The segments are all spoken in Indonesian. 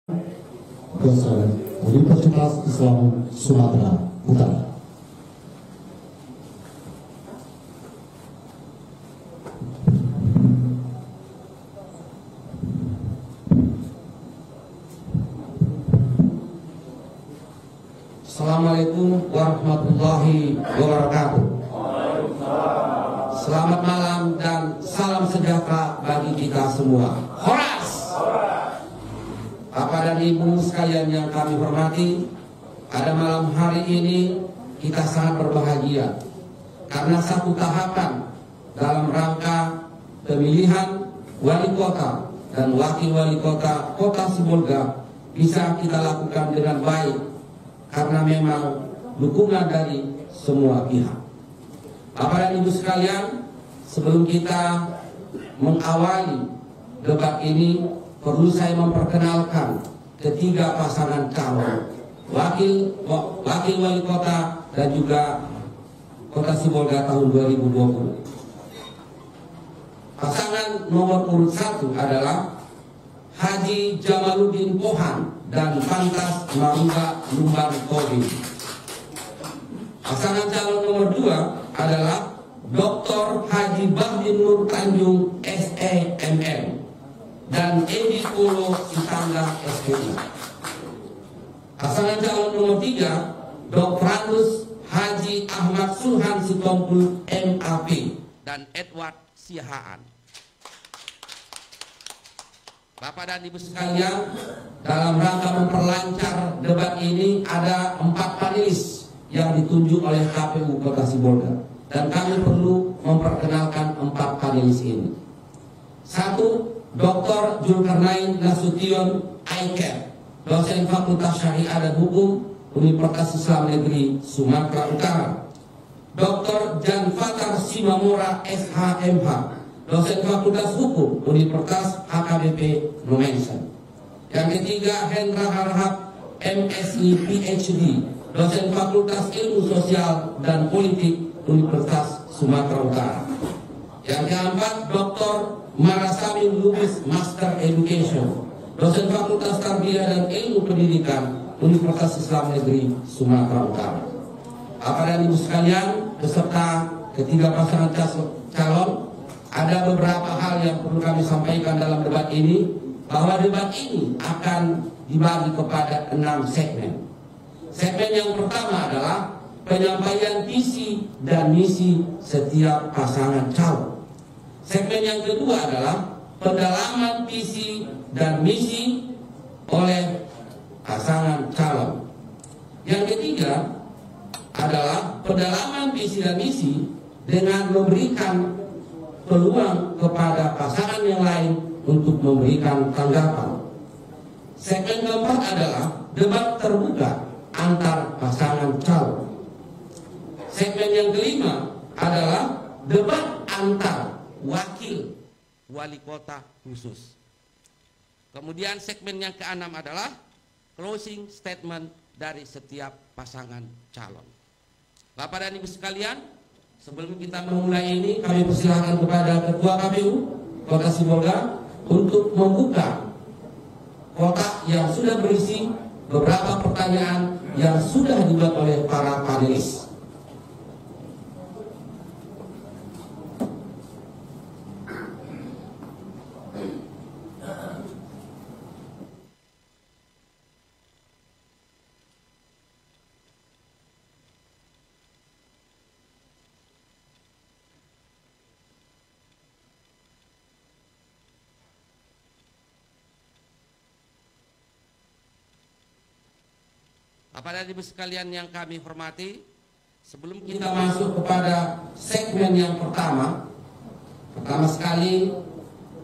Dosen Universitas Islam Sumatera Utara. Assalamualaikum warahmatullahi wabarakatuh. Selamat malam dan salam sejahtera bagi kita semua. Horas! Bapak dan Ibu sekalian yang kami hormati, pada malam hari ini kita sangat berbahagia karena satu tahapan dalam rangka pemilihan wali kota dan wakil wali kota Kota Sibolga bisa kita lakukan dengan baik karena memang dukungan dari semua pihak. Bapak dan Ibu sekalian, sebelum kita mengawali debat ini, perlu saya memperkenalkan ketiga pasangan calon wakil wali kota dan juga Kota Sibolga tahun 2020. Pasangan nomor urut 1 adalah Haji Jamaluddin Pohan dan Pantas Maruga Lumban Tobing. Pasangan calon nomor 2 adalah Dr. Haji Bahdin Nur Tanjung SEMM dan Edi Polo Sitangga SPI. Pasangan calon nomor 3 Dr. Haji Ahmad Suhan Sitompul MAP dan Edward Siahaan. Bapak dan Ibu sekalian, dalam rangka memperlancar debat ini ada 4 panelis yang ditunjuk oleh KPU Kota Sibolga dan kami perlu memperkenalkan 4 panelis ini. 1, Dr. Zulkarnain Nasution Aiker, dosen Fakultas Syariah dan Hukum Universitas Islam Negeri Sumatera Utara. Dr. Jan Fatar Simamora SHMH, dosen Fakultas Hukum Universitas HKBP Numensen. Yang ketiga, Hendra Harahap MSI PhD, dosen Fakultas Ilmu Sosial dan Politik Universitas Sumatera Utara. Yang keempat, Dr. Marasamin Lubis Master Education, dosen Fakultas Tarbiyah dan Ilmu Pendidikan Universitas Islam Negeri Sumatera Utara. Bapak dan Ibu sekalian, beserta ketiga pasangan calon, ada beberapa hal yang perlu kami sampaikan dalam debat ini, bahwa debat ini akan dibagi kepada 6 segmen. Segmen yang pertama adalah penyampaian visi dan misi setiap pasangan calon. Segmen yang kedua adalah pendalaman visi dan misi oleh pasangan calon. Yang ketiga adalah pendalaman visi dan misi dengan memberikan peluang kepada pasangan yang lain untuk memberikan tanggapan. Segmen keempat adalah debat terbuka antar pasangan calon. Segmen yang kelima adalah debat antar wakil wali kota khusus. Kemudian segmen yang keenam adalah closing statement dari setiap pasangan calon. Bapak dan Ibu sekalian, sebelum kita memulai ini, kami persilahkan kepada Ketua KPU Kota Sibolga untuk membuka kotak yang sudah berisi beberapa pertanyaan yang sudah dibuat oleh para panelis. Bapak dan Ibu sekalian yang kami hormati, sebelum kita masuk kepada segmen yang pertama sekali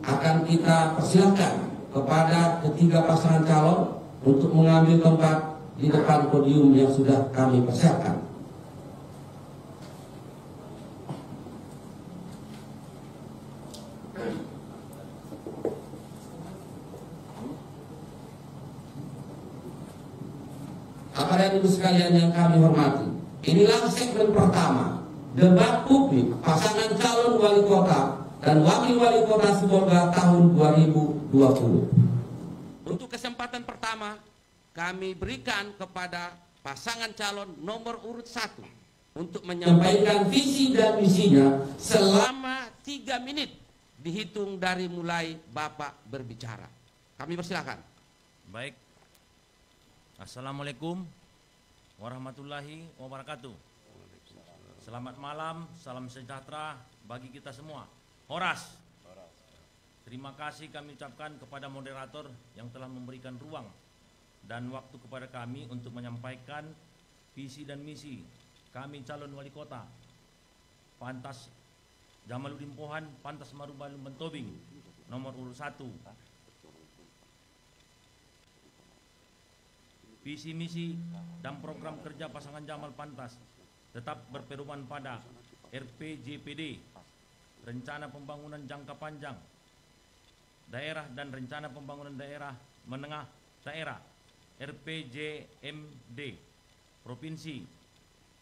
akan kita persilakan kepada ketiga pasangan calon untuk mengambil tempat di depan podium yang sudah kami persiapkan. Bapak dan Ibu sekalian yang kami hormati, inilah segmen pertama, debat publik pasangan calon wali kota dan wakil wali kota Sibolga tahun 2020. Untuk kesempatan pertama, kami berikan kepada pasangan calon nomor urut 1 untuk menyampaikan visi dan misinya selama 3 menit dihitung dari mulai Bapak berbicara. Kami persilakan. Baik. Assalamualaikum warahmatullahi wabarakatuh. Selamat malam, salam sejahtera bagi kita semua. Horas. Terima kasih kami ucapkan kepada moderator yang telah memberikan ruang dan waktu kepada kami untuk menyampaikan visi dan misi kami calon wali kota Pantas Jamaluddin Pohan, Pantas Marubalum Mentobing, nomor urut 1. Visi misi dan program kerja pasangan Jamal Pantas tetap berpedoman pada RPJPD, Rencana Pembangunan Jangka Panjang Daerah dan Rencana Pembangunan Daerah Menengah Daerah RPJMD Provinsi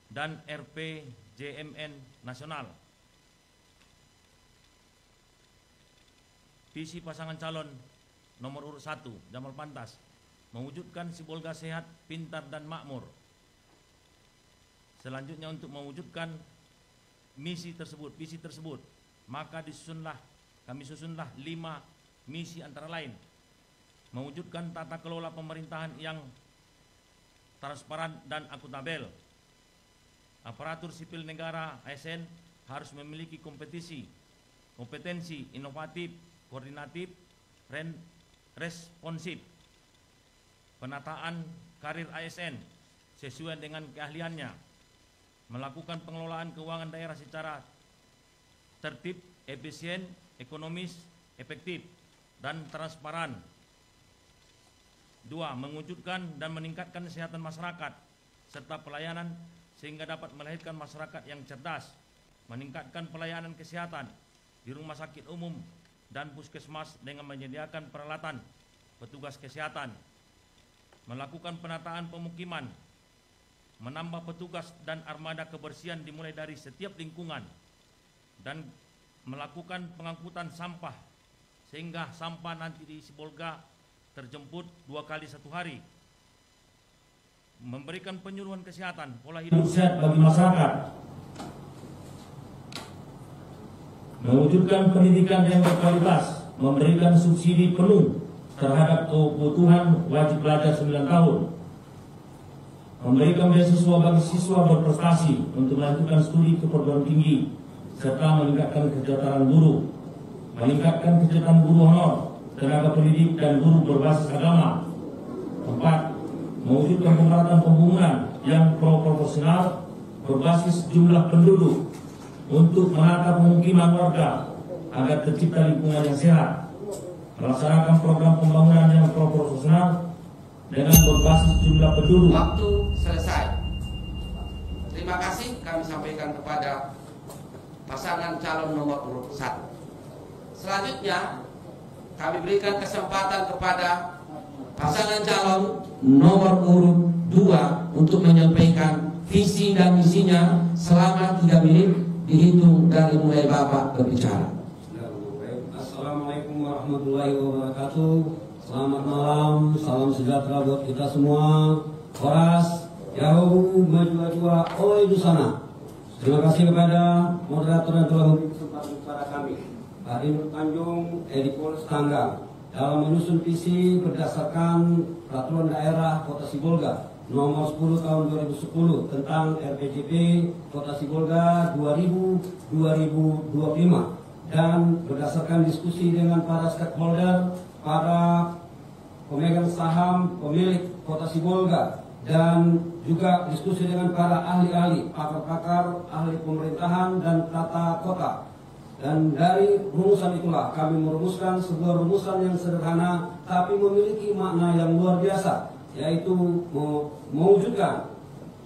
dan RPJMN Nasional. Visi pasangan calon nomor urut 1 Jamal Pantas mewujudkan Sibolga sehat, pintar dan makmur. Selanjutnya untuk mewujudkan visi tersebut, maka kami susunlah 5 misi antara lain: mewujudkan tata kelola pemerintahan yang transparan dan akuntabel. Aparatur sipil negara ASN harus memiliki kompetensi inovatif, koordinatif, responsif. Penataan karir ASN sesuai dengan keahliannya. Melakukan pengelolaan keuangan daerah secara tertib, efisien, ekonomis, efektif, dan transparan. 2. Mewujudkan dan meningkatkan kesehatan masyarakat serta pelayanan sehingga dapat melahirkan masyarakat yang cerdas. Meningkatkan pelayanan kesehatan di rumah sakit umum dan puskesmas dengan menyediakan peralatan petugas kesehatan. Melakukan penataan pemukiman, menambah petugas dan armada kebersihan dimulai dari setiap lingkungan, dan melakukan pengangkutan sampah sehingga sampah nanti di Sibolga terjemput 2 kali 1 hari. Memberikan penyuluhan kesehatan, pola hidup sehat bagi masyarakat. Mewujudkan pendidikan yang berkualitas, memberikan subsidi penuh terhadap kebutuhan wajib belajar 9 tahun. Memberikan beasiswa bagi siswa berprestasi untuk melanjutkan studi ke perguruan tinggi, serta meningkatkan kesejahteraan guru. Meningkatkan kesejahteraan guru honor, tenaga pendidik dan guru berbasis agama. 4. Mewujudkan pemerataan pembangunan yang proporsional berbasis jumlah penduduk untuk menata pemukiman warga agar tercipta lingkungan yang sehat. Melaksanakan program pembangunan yang proporsional dengan berbasis jumlah penduduk. Waktu selesai. Terima kasih kami sampaikan kepada pasangan calon nomor urut 1. Selanjutnya kami berikan kesempatan kepada pasangan calon nomor urut 2 untuk menyampaikan visi dan misinya selama 3 menit dihitung dari mulai Bapak berbicara. Assalamualaikum warahmatullahi wabarakatuh. Selamat malam, salam sejahtera buat kita semua. Horas, jauh, maju, oleh di sana. Terima kasih kepada moderator yang telah memberi kesempatan kepada kami, Pak Rinur Tanjung, Edipol Tangga, dalam menyusun visi berdasarkan Peraturan Daerah Kota Sibolga nomor 10 tahun 2010 tentang RPJP Kota Sibolga 2000-2025 dan berdasarkan diskusi dengan para stakeholder, para pemegang saham, pemilik Kota Sibolga, dan juga diskusi dengan para ahli-ahli, pakar-pakar, ahli pemerintahan dan tata kota. Dan dari rumusan itulah kami merumuskan sebuah rumusan yang sederhana tapi memiliki makna yang luar biasa, yaitu mewujudkan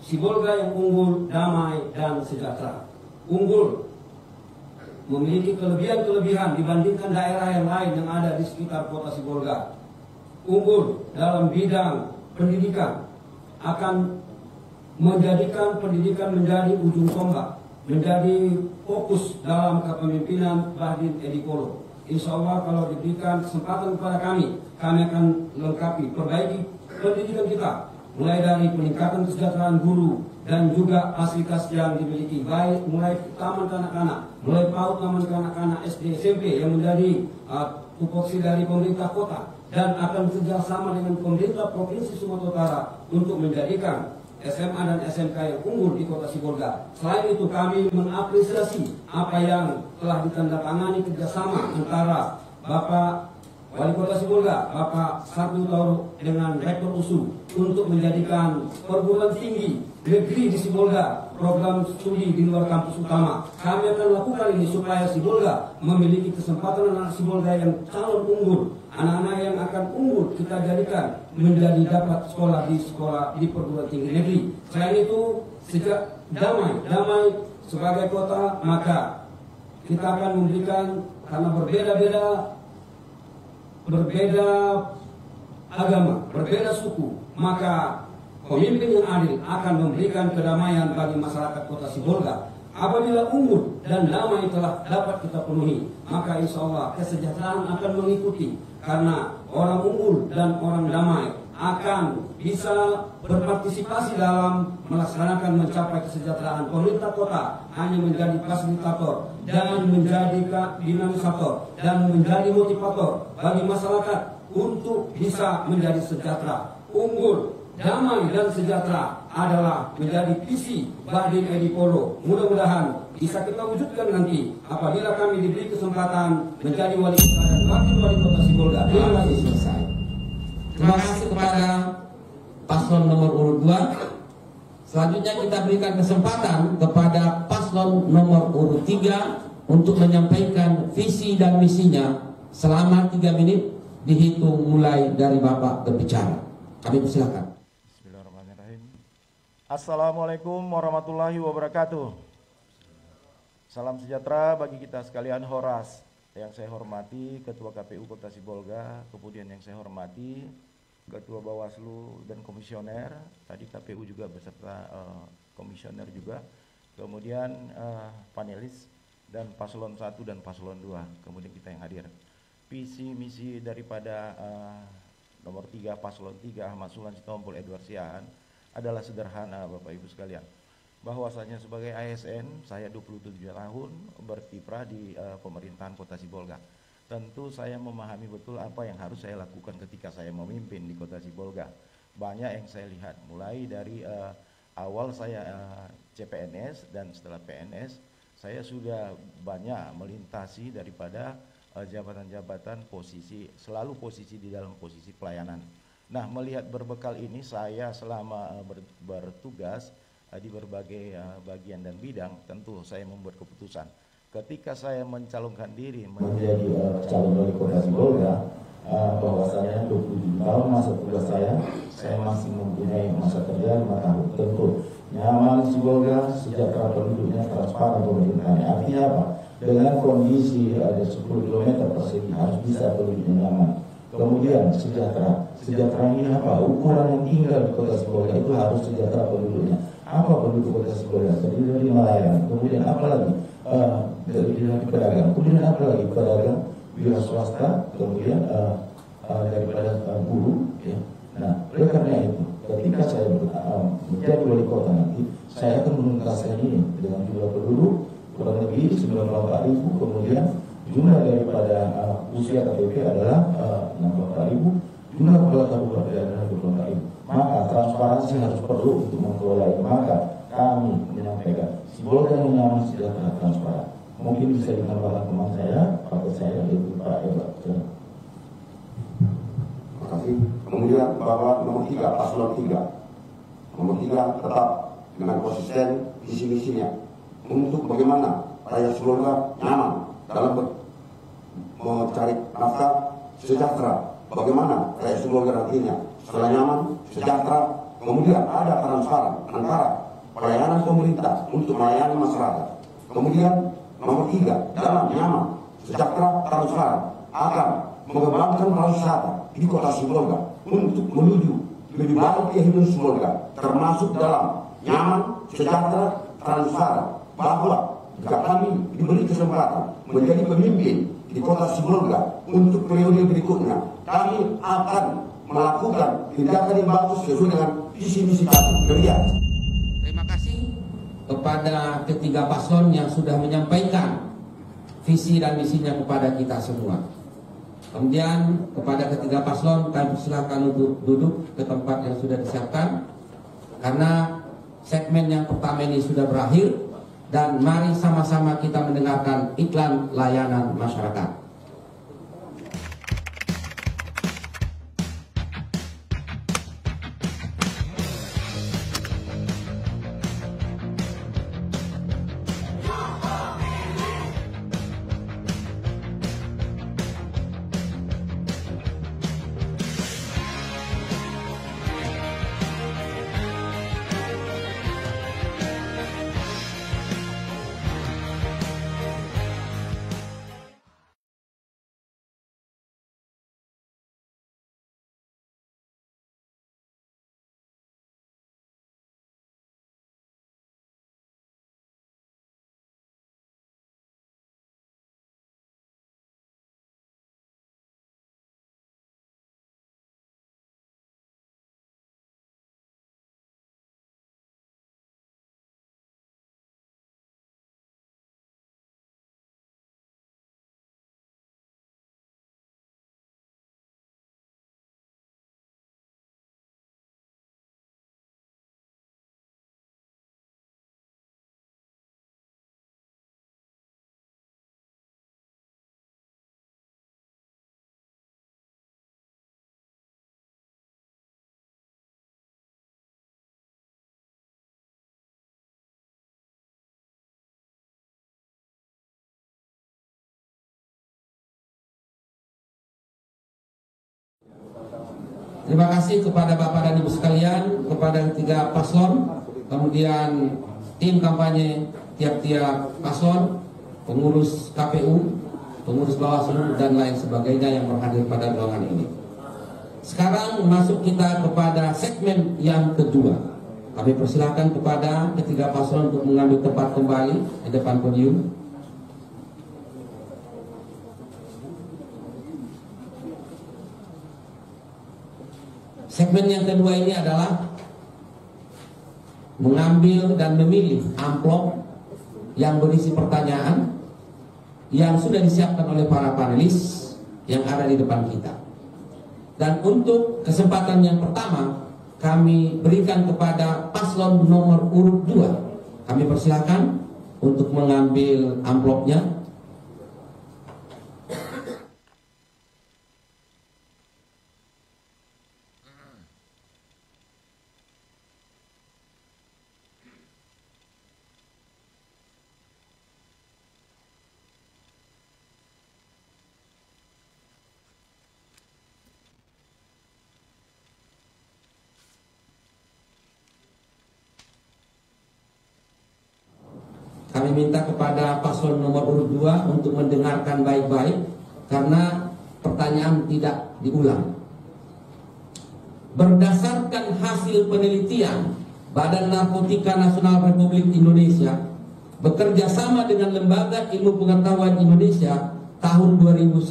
Sibolga yang unggul, damai, dan sejahtera. Unggul memiliki kelebihan-kelebihan dibandingkan daerah yang lain yang ada di sekitar Kota Sibolga. Unggul dalam bidang pendidikan, akan menjadikan pendidikan menjadi ujung tombak, menjadi fokus dalam kepemimpinan Bahdin Edipolo. insya Allah kalau diberikan kesempatan kepada kami akan melengkapi, perbaiki pendidikan kita, mulai dari peningkatan kesejahteraan guru dan juga fasilitas yang dimiliki, baik mulai taman kanak-kanak, mulai PAUD, taman kanak-kanak SD, SMP yang menjadi tupoksi dari pemerintah kota, dan akan kerjasama dengan pemerintah Provinsi Sumatera Utara untuk menjadikan SMA dan SMK yang unggul di Kota Sibolga. Selain itu kami mengapresiasi apa yang telah ditandatangani kerjasama antara Bapak Wali Kota Sibolga, Bapak Sabtu Tauro dengan Rektor USU untuk menjadikan perguruan tinggi negeri di Sibolga program studi di luar kampus utama. Kami akan lakukan ini supaya Sibolga memiliki kesempatan anak Sibolga yang calon unggul. Anak-anak yang akan unggul kita jadikan menjadi dapat sekolah di perguruan tinggi negeri. Selain itu, sejak damai sebagai kota, maka kita akan memberikan, karena berbeda agama, berbeda suku, maka pemimpin yang adil akan memberikan kedamaian bagi masyarakat Kota Sibolga. Apabila unggul dan damai telah dapat kita penuhi, maka insya Allah kesejahteraan akan mengikuti. Karena orang unggul dan orang damai akan bisa berpartisipasi dalam melaksanakan mencapai kesejahteraan. Pemerintah kota hanya menjadi fasilitator dan menjadi dinamisator dan menjadi motivator bagi masyarakat untuk bisa menjadi sejahtera. Unggul, damai dan sejahtera adalah menjadi visi Bahdin Edi Polo. Mudah-mudahan bisa kita wujudkan nanti apabila kami diberi kesempatan menjadi wali kota dan wakil wali kota Sibolga. Terima kasih. Selesai. Terima kasih kepada paslon nomor urut 2. Selanjutnya kita berikan kesempatan kepada paslon nomor urut 3 untuk menyampaikan visi dan misinya selama 3 menit dihitung mulai dari Bapak berbicara. Kami persilakan. Assalamualaikum warahmatullahi wabarakatuh. Salam sejahtera bagi kita sekalian. Horas. Yang saya hormati Ketua KPU Kota Sibolga, kemudian yang saya hormati Ketua Bawaslu dan Komisioner, tadi KPU juga beserta Komisioner juga, kemudian panelis dan paslon 1 dan paslon 2, kemudian kita yang hadir. Visi misi daripada nomor 3 paslon 3 Ahmad Sulan Sitompul Edward Siahaan adalah sederhana Bapak Ibu sekalian, bahwasanya sebagai ASN saya 27 tahun berkiprah di pemerintahan Kota Sibolga. Tentu saya memahami betul apa yang harus saya lakukan ketika saya memimpin di Kota Sibolga. Banyak yang saya lihat, mulai dari awal saya CPNS dan setelah PNS saya sudah banyak melintasi daripada jabatan-jabatan selalu posisi di dalam posisi pelayanan. Nah, melihat berbekal ini saya selama bertugas di berbagai bagian dan bidang, tentu saya membuat keputusan. Ketika saya mencalonkan diri menjadi calon wali kota Sibolga, bahwasanya 27 tahun masa tugas saya masih mempunyai masa kerja 5 tahun. Tentu nyaman Sibolga, sejahtera penduduknya, transparan pemerintahnya. Artinya apa? Dengan kondisi ada 10 km persegi harus bisa penduduknya nyaman. Kemudian sejahtera ini apa? Ukuran yang tinggal di Kota Sibolga itu harus sejahtera penduduknya. Apa penduduk Kota Sibolga? Terdiri dari nelayan. Kemudian apa lagi? Terdiri dari pedagang. Kemudian apa lagi? Pedagang, wira swasta. Kemudian daripada buruh. Ya. Nah, oleh karena itu, ketika saya menjadi wali kota nanti, saya akan menuntaskan ini dengan jumlah penduduk kurang lebih 94.000. Kemudian jumlah daripada usia KTP adalah 64.000, jumlah kepala kabupaten adalah 24.000. Maka transparansi harus perlu untuk mengelola ini. Maka kami menyampaikan Sibolga yang nyaman, sejahtera, transparan. Mungkin bisa ditambahkan teman saya, paket saya, yaitu Pak Eva. Terima kasih. Kemudian bahwa nomor 3, paslon 3. Nomor 3 tetap dengan konsisten visi-misinya untuk bagaimana rakyat Sibolga nyaman dalam mencari nafkah, sejahtera. Bagaimana rakyat Sibolga nantinya setelah nyaman, sejahtera, kemudian ada transparan antara pelayanan pemerintah untuk melayani masyarakat. Kemudian nomor 3, dalam nyaman, sejahtera, transparan akan mengembangkan pariwisata di Kota Sibolga untuk menuju lebih baik kehidupan Sibolga, termasuk dalam nyaman, sejahtera, transparan, bahwa jika kami diberi kesempatan menjadi pemimpin di di Kota Sibolga untuk periode berikutnya. Kami akan melakukan tindakan yang bagus sesuai dengan visi misi kami. Demikian. Terima kasih kepada ketiga paslon yang sudah menyampaikan visi dan misinya kepada kita semua. Kemudian kepada ketiga paslon kami silakan untuk duduk ke tempat yang sudah disiapkan, karena segmen yang pertama ini sudah berakhir, dan mari sama-sama kita mendengarkan iklan layanan masyarakat. Terima kasih kepada Bapak dan Ibu sekalian, kepada ketiga paslon, kemudian tim kampanye tiap-tiap paslon, pengurus KPU, pengurus Bawaslu, dan lain sebagainya yang berhadir pada ruangan ini. Sekarang masuk kita kepada segmen yang kedua. Kami persilahkan kepada ketiga paslon untuk mengambil tempat kembali di depan podium. Segmen yang kedua ini adalah mengambil dan memilih amplop yang berisi pertanyaan yang sudah disiapkan oleh para panelis yang ada di depan kita. Dan untuk kesempatan yang pertama, kami berikan kepada paslon nomor urut 2. Kami persilakan untuk mengambil amplopnya. Kami minta kepada paslon nomor urut 2 untuk mendengarkan baik-baik, karena pertanyaan tidak diulang. Berdasarkan hasil penelitian Badan Narkotika Nasional Republik Indonesia bekerja sama dengan Lembaga Ilmu Pengetahuan Indonesia tahun 2019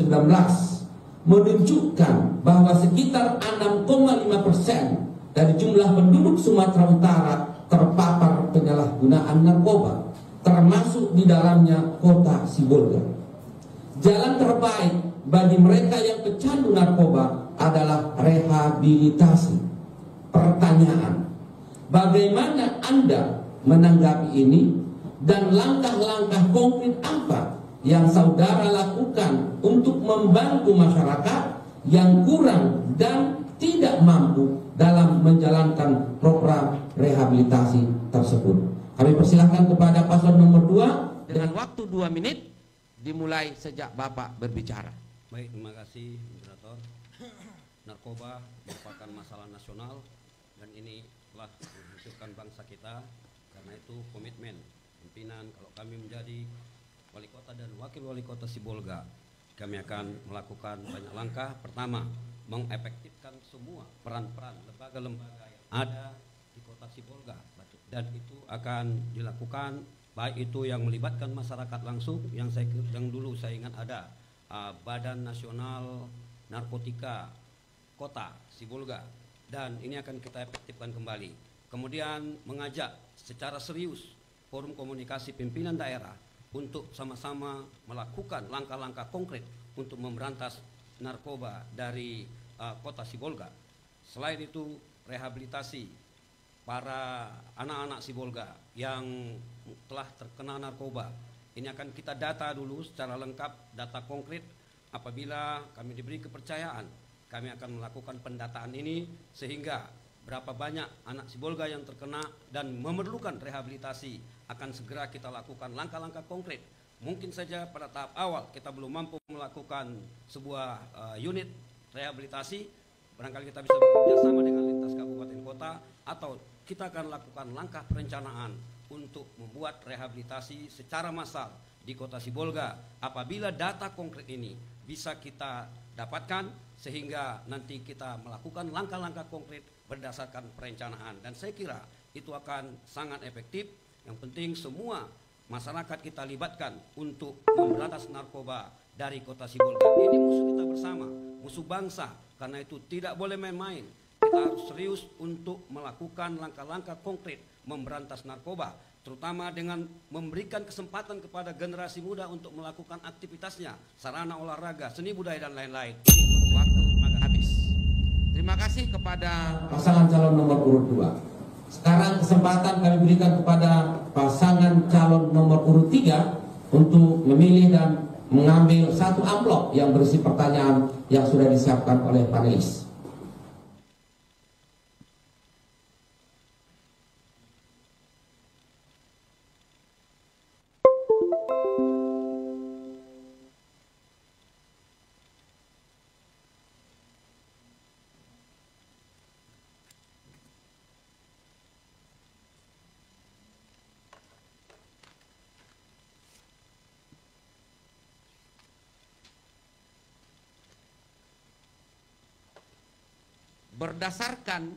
menunjukkan bahwa sekitar 6,5% dari jumlah penduduk Sumatera Utara terpapar penyalahgunaan narkoba, termasuk di dalamnya Kota Sibolga. Jalan terbaik bagi mereka yang pecandu narkoba adalah rehabilitasi. Pertanyaan, bagaimana Anda menanggapi ini, dan langkah-langkah konkret apa yang saudara lakukan untuk membantu masyarakat yang kurang dan tidak mampu dalam menjalankan program rehabilitasi tersebut? Kami persilahkan kepada paslon nomor 2 dengan waktu 2 menit dimulai sejak Bapak berbicara. Baik, terima kasih moderator. Narkoba merupakan masalah nasional dan ini telah menghancurkan bangsa kita. Karena itu komitmen pimpinan, kalau kami menjadi wali kota dan wakil wali kota Sibolga, kami akan melakukan banyak langkah. Pertama, mengefektifkan semua peran-peran lembaga-lembaga yang ada di kota Sibolga, dan itu akan dilakukan baik itu yang melibatkan masyarakat langsung, yang dulu saya ingat ada Badan Nasional Narkotika Kota Sibolga, dan ini akan kita efektifkan kembali. Kemudian mengajak secara serius forum komunikasi pimpinan daerah untuk sama-sama melakukan langkah-langkah konkret untuk memberantas narkoba dari Kota Sibolga. Selain itu, rehabilitasi para anak-anak Sibolga yang telah terkena narkoba. Ini akan kita data dulu secara lengkap, data konkret. Apabila kami diberi kepercayaan, kami akan melakukan pendataan ini sehingga berapa banyak anak Sibolga yang terkena dan memerlukan rehabilitasi akan segera kita lakukan langkah-langkah konkret. Mungkin saja pada tahap awal kita belum mampu melakukan sebuah unit rehabilitasi, barangkali kita bisa bekerja sama dengan lintas kabupaten kota, atau kita akan lakukan langkah perencanaan untuk membuat rehabilitasi secara massal di Kota Sibolga. Apabila data konkret ini bisa kita dapatkan, sehingga nanti kita melakukan langkah-langkah konkret berdasarkan perencanaan, dan saya kira itu akan sangat efektif. Yang penting semua masyarakat kita libatkan untuk memberantas narkoba dari Kota Sibolga. Ini musuh kita bersama, musuh bangsa. Karena itu tidak boleh main-main. Kita harus serius untuk melakukan langkah-langkah konkret memberantas narkoba, terutama dengan memberikan kesempatan kepada generasi muda untuk melakukan aktivitasnya, sarana olahraga, seni budaya, dan lain-lain. Waktu habis. Terima kasih kepada pasangan calon nomor urut 2. Sekarang kesempatan kami berikan kepada pasangan calon nomor urut 3 untuk memilih dan mengambil satu amplop yang berisi pertanyaan yang sudah disiapkan oleh panelis. Berdasarkan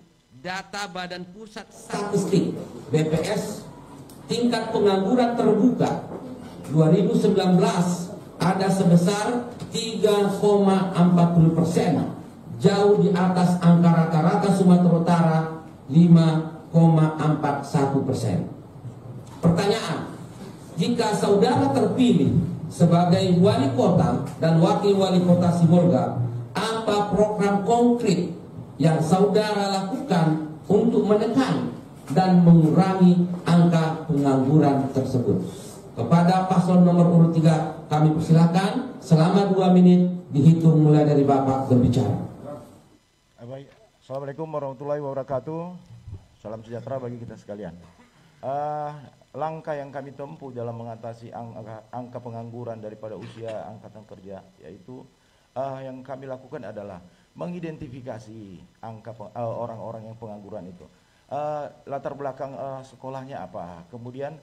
data Badan Pusat Statistik BPS, tingkat pengangguran terbuka 2019 ada sebesar 3,40%, jauh di atas angka rata-rata Sumatera Utara 5,41%. Pertanyaan, jika saudara terpilih sebagai wali kota dan wakil wali kota Sibolga, apa program konkret yang saudara lakukan untuk menekan dan mengurangi angka pengangguran tersebut? Kepada paslon nomor urut 3 kami persilakan selama 2 menit dihitung mulai dari Bapak berbicara. Baik. Assalamualaikum warahmatullahi wabarakatuh. Salam sejahtera bagi kita sekalian. Langkah yang kami tempuh dalam mengatasi angka pengangguran daripada usia angkatan kerja, yaitu yang kami lakukan adalah mengidentifikasi angka orang-orang yang pengangguran itu. Latar belakang sekolahnya apa, kemudian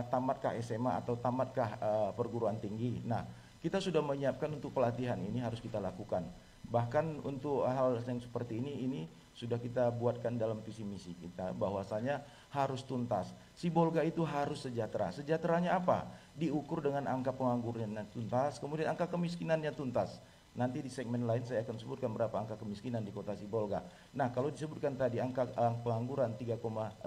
tamatkah SMA atau tamatkah perguruan tinggi. Nah, kita sudah menyiapkan untuk pelatihan ini harus kita lakukan. Bahkan untuk hal yang seperti ini sudah kita buatkan dalam visi misi kita, bahwasanya harus tuntas. Sibolga itu harus sejahtera. Sejahteranya apa? Diukur dengan angka penganggurannya tuntas, kemudian angka kemiskinannya tuntas. Nanti di segmen lain saya akan sebutkan berapa angka kemiskinan di Kota Sibolga. Nah, kalau disebutkan tadi angka pengangguran 3,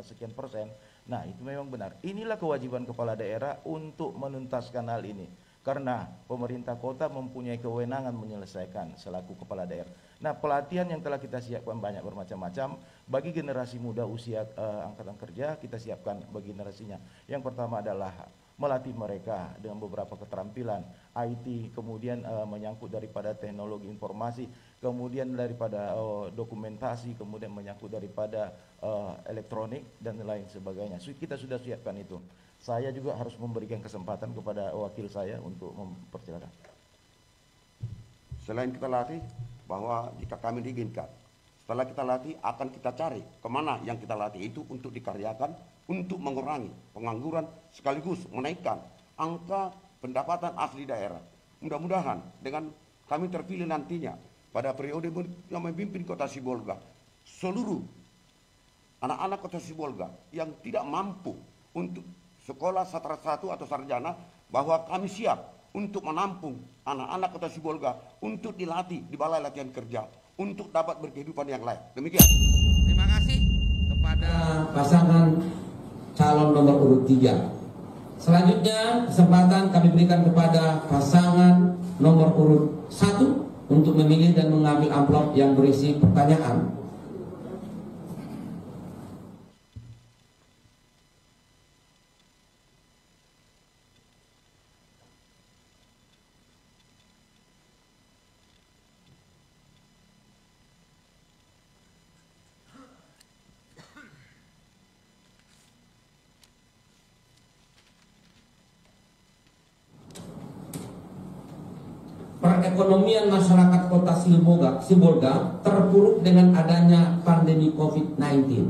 sekian persen, nah itu memang benar. Inilah kewajiban kepala daerah untuk menuntaskan hal ini. Karena pemerintah kota mempunyai kewenangan menyelesaikan selaku kepala daerah. Nah, pelatihan yang telah kita siapkan banyak bermacam-macam. Bagi generasi muda usia angkatan kerja, kita siapkan bagi generasinya. Yang pertama adalah melatih mereka dengan beberapa keterampilan IT, kemudian menyangkut daripada teknologi informasi, kemudian daripada dokumentasi, kemudian menyangkut daripada elektronik dan lain sebagainya. Kita sudah siapkan itu. Saya juga harus memberikan kesempatan kepada wakil saya untuk mempersilakan. Selain kita latih, bahwa jika kami diizinkan, setelah kita latih akan kita cari kemana yang kita latih itu untuk dikaryakan, untuk mengurangi pengangguran sekaligus menaikkan angka pendapatan asli daerah. Mudah-mudahan dengan kami terpilih nantinya pada periode yang memimpin Kota Sibolga, seluruh anak-anak Kota Sibolga yang tidak mampu untuk sekolah satra 1 atau sarjana, bahwa kami siap untuk menampung anak-anak Kota Sibolga untuk dilatih di balai latihan kerja untuk dapat berkehidupan yang layak. Demikian. Terima kasih kepada pasangan calon nomor urut 3. Selanjutnya kesempatan kami berikan kepada pasangan nomor urut 1 untuk memilih dan mengambil amplop yang berisi pertanyaan. Perekonomian masyarakat Kota Sibolga terpuruk dengan adanya pandemi COVID-19.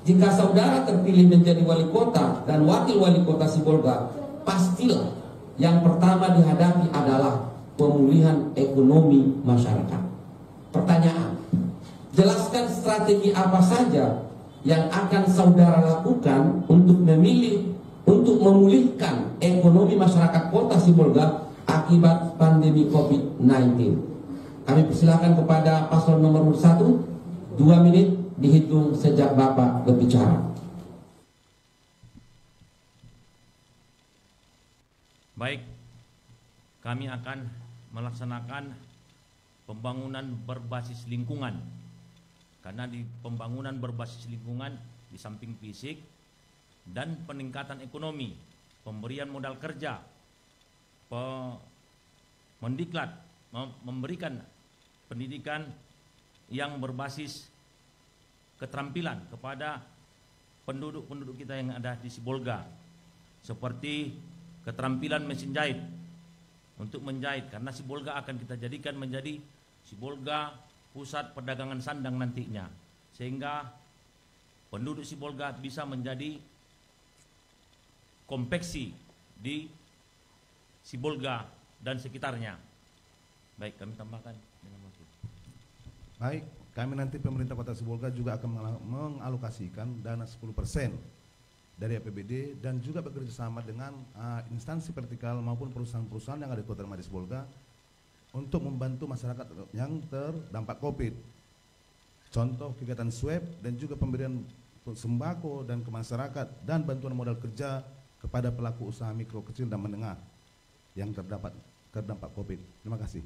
Jika saudara terpilih menjadi wali kota dan wakil wali kota Sibolga, pastilah yang pertama dihadapi adalah pemulihan ekonomi masyarakat. Pertanyaan, jelaskan strategi apa saja yang akan saudara lakukan untuk memulihkan ekonomi masyarakat Kota Sibolga akibat pandemi COVID-19. Kami persilakan kepada paslon nomor 1, 2 menit dihitung sejak Bapak berbicara. Baik, kami akan melaksanakan pembangunan berbasis lingkungan. Karena di pembangunan berbasis lingkungan di samping fisik dan peningkatan ekonomi, pemberian modal kerja, mendiklat, memberikan pendidikan yang berbasis keterampilan kepada penduduk-penduduk kita yang ada di Sibolga, seperti keterampilan mesin jahit untuk menjahit, karena Sibolga akan kita jadikan menjadi Sibolga pusat perdagangan sandang nantinya, sehingga penduduk Sibolga bisa menjadi konveksi di Sibolga dan sekitarnya. Baik, kami tambahkan dengan waktu. Baik, kami nanti pemerintah Kota Sibolga juga akan mengalokasikan dana 10% dari APBD dan juga bekerja sama dengan instansi vertikal maupun perusahaan-perusahaan yang ada di Kota Sibolga untuk membantu masyarakat yang terdampak COVID. Contoh kegiatan swab dan juga pemberian sembako dan ke masyarakat dan bantuan modal kerja kepada pelaku usaha mikro, kecil dan menengah yang terdampak COVID. Terima kasih.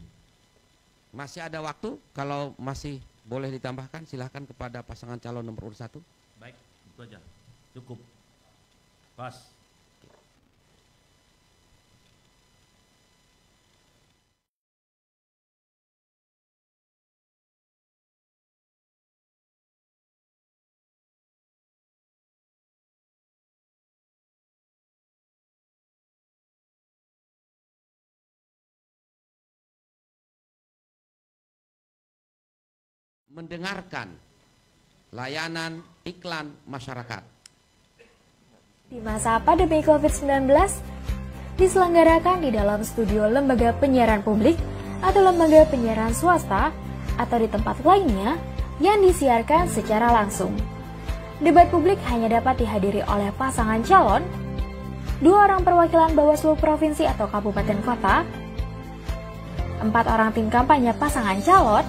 Masih ada waktu, kalau masih boleh ditambahkan silahkan kepada pasangan calon nomor urut 1. Baik, itu aja. Cukup. Pas. Mendengarkan layanan iklan masyarakat. Di masa pandemi COVID-19 diselenggarakan di dalam studio lembaga penyiaran publik atau lembaga penyiaran swasta atau di tempat lainnya yang disiarkan secara langsung. Debat publik hanya dapat dihadiri oleh pasangan calon, 2 orang perwakilan Bawaslu Provinsi atau Kabupaten Kota, 4 orang tim kampanye pasangan calon,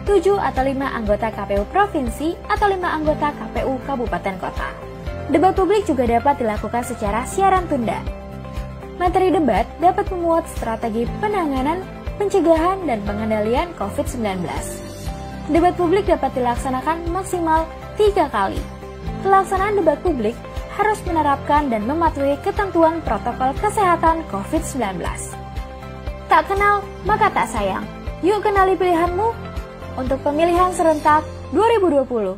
7 atau 5 anggota KPU Provinsi atau 5 anggota KPU Kabupaten Kota. Debat publik juga dapat dilakukan secara siaran tunda. Materi debat dapat memuat strategi penanganan, pencegahan, dan pengendalian COVID-19. Debat publik dapat dilaksanakan maksimal 3 kali. Pelaksanaan debat publik harus menerapkan dan mematuhi ketentuan protokol kesehatan COVID-19. Tak kenal, maka tak sayang. Yuk kenali pilihanmu untuk pemilihan serentak 2020.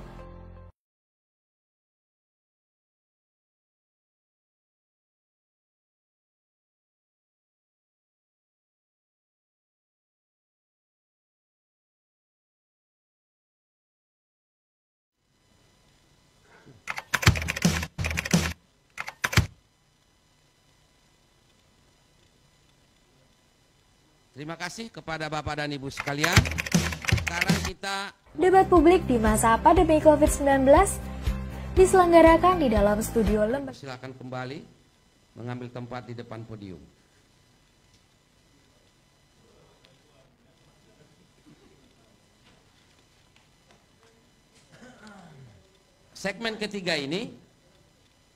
Terima kasih kepada Bapak dan Ibu sekalian. Sekarang kita debat publik di masa pandemi COVID-19 diselenggarakan di dalam studio lembaga. Silakan kembali mengambil tempat di depan podium. segmen ketiga ini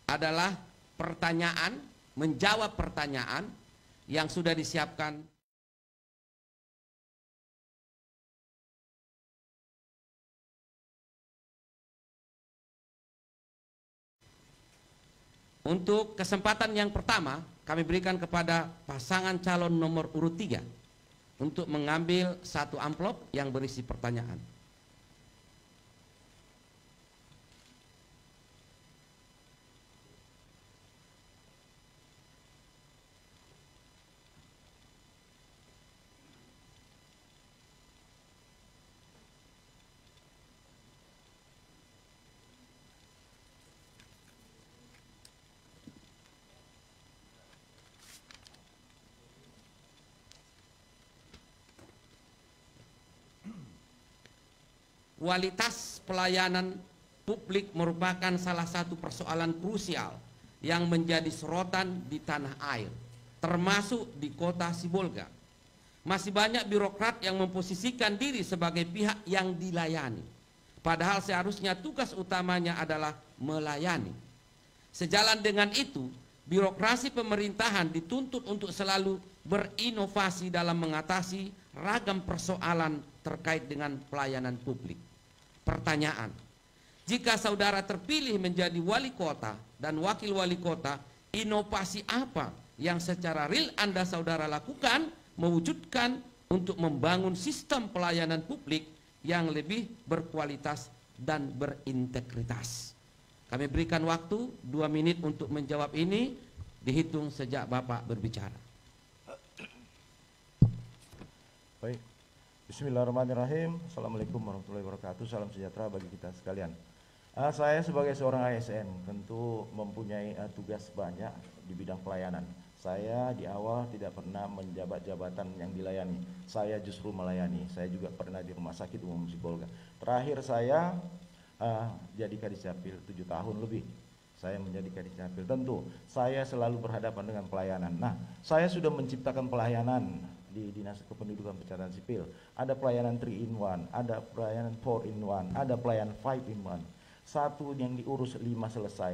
adalah pertanyaan, menjawab pertanyaan yang sudah disiapkan. Untuk kesempatan yang pertama, kami berikan kepada pasangan calon nomor urut 3 untuk mengambil satu amplop yang berisi pertanyaan. Kualitas pelayanan publik merupakan salah satu persoalan krusial yang menjadi sorotan di tanah air, termasuk di kota Sibolga. Masih banyak birokrat yang memposisikan diri sebagai pihak yang dilayani, padahal seharusnya tugas utamanya adalah melayani. Sejalan dengan itu, birokrasi pemerintahan dituntut untuk selalu berinovasi dalam mengatasi ragam persoalan terkait dengan pelayanan publik. Pertanyaan, jika saudara terpilih menjadi wali kota dan wakil wali kota, inovasi apa yang secara real Anda saudara lakukan mewujudkan untuk membangun sistem pelayanan publik yang lebih berkualitas dan berintegritas? Kami berikan waktu 2 menit untuk menjawab ini, dihitung sejak Bapak berbicara. Baik. Bismillahirrahmanirrahim. Assalamualaikum warahmatullahi wabarakatuh. Salam sejahtera bagi kita sekalian. Saya sebagai seorang ASN tentu mempunyai tugas banyak di bidang pelayanan. Saya di awal tidak pernah menjabat jabatan yang dilayani. Saya justru melayani. Saya juga pernah di Rumah Sakit Umum Sibolga. Terakhir saya jadi Kadiscapil 7 tahun lebih. Saya menjadi Kadiscapil. Tentu saya selalu berhadapan dengan pelayanan. Nah, saya sudah menciptakan pelayanan di Dinas Kependudukan Pencatatan Sipil. Ada pelayanan 3-in-1, ada pelayanan 4-in-1, ada pelayanan 5-in-1. Satu yang diurus 5 selesai,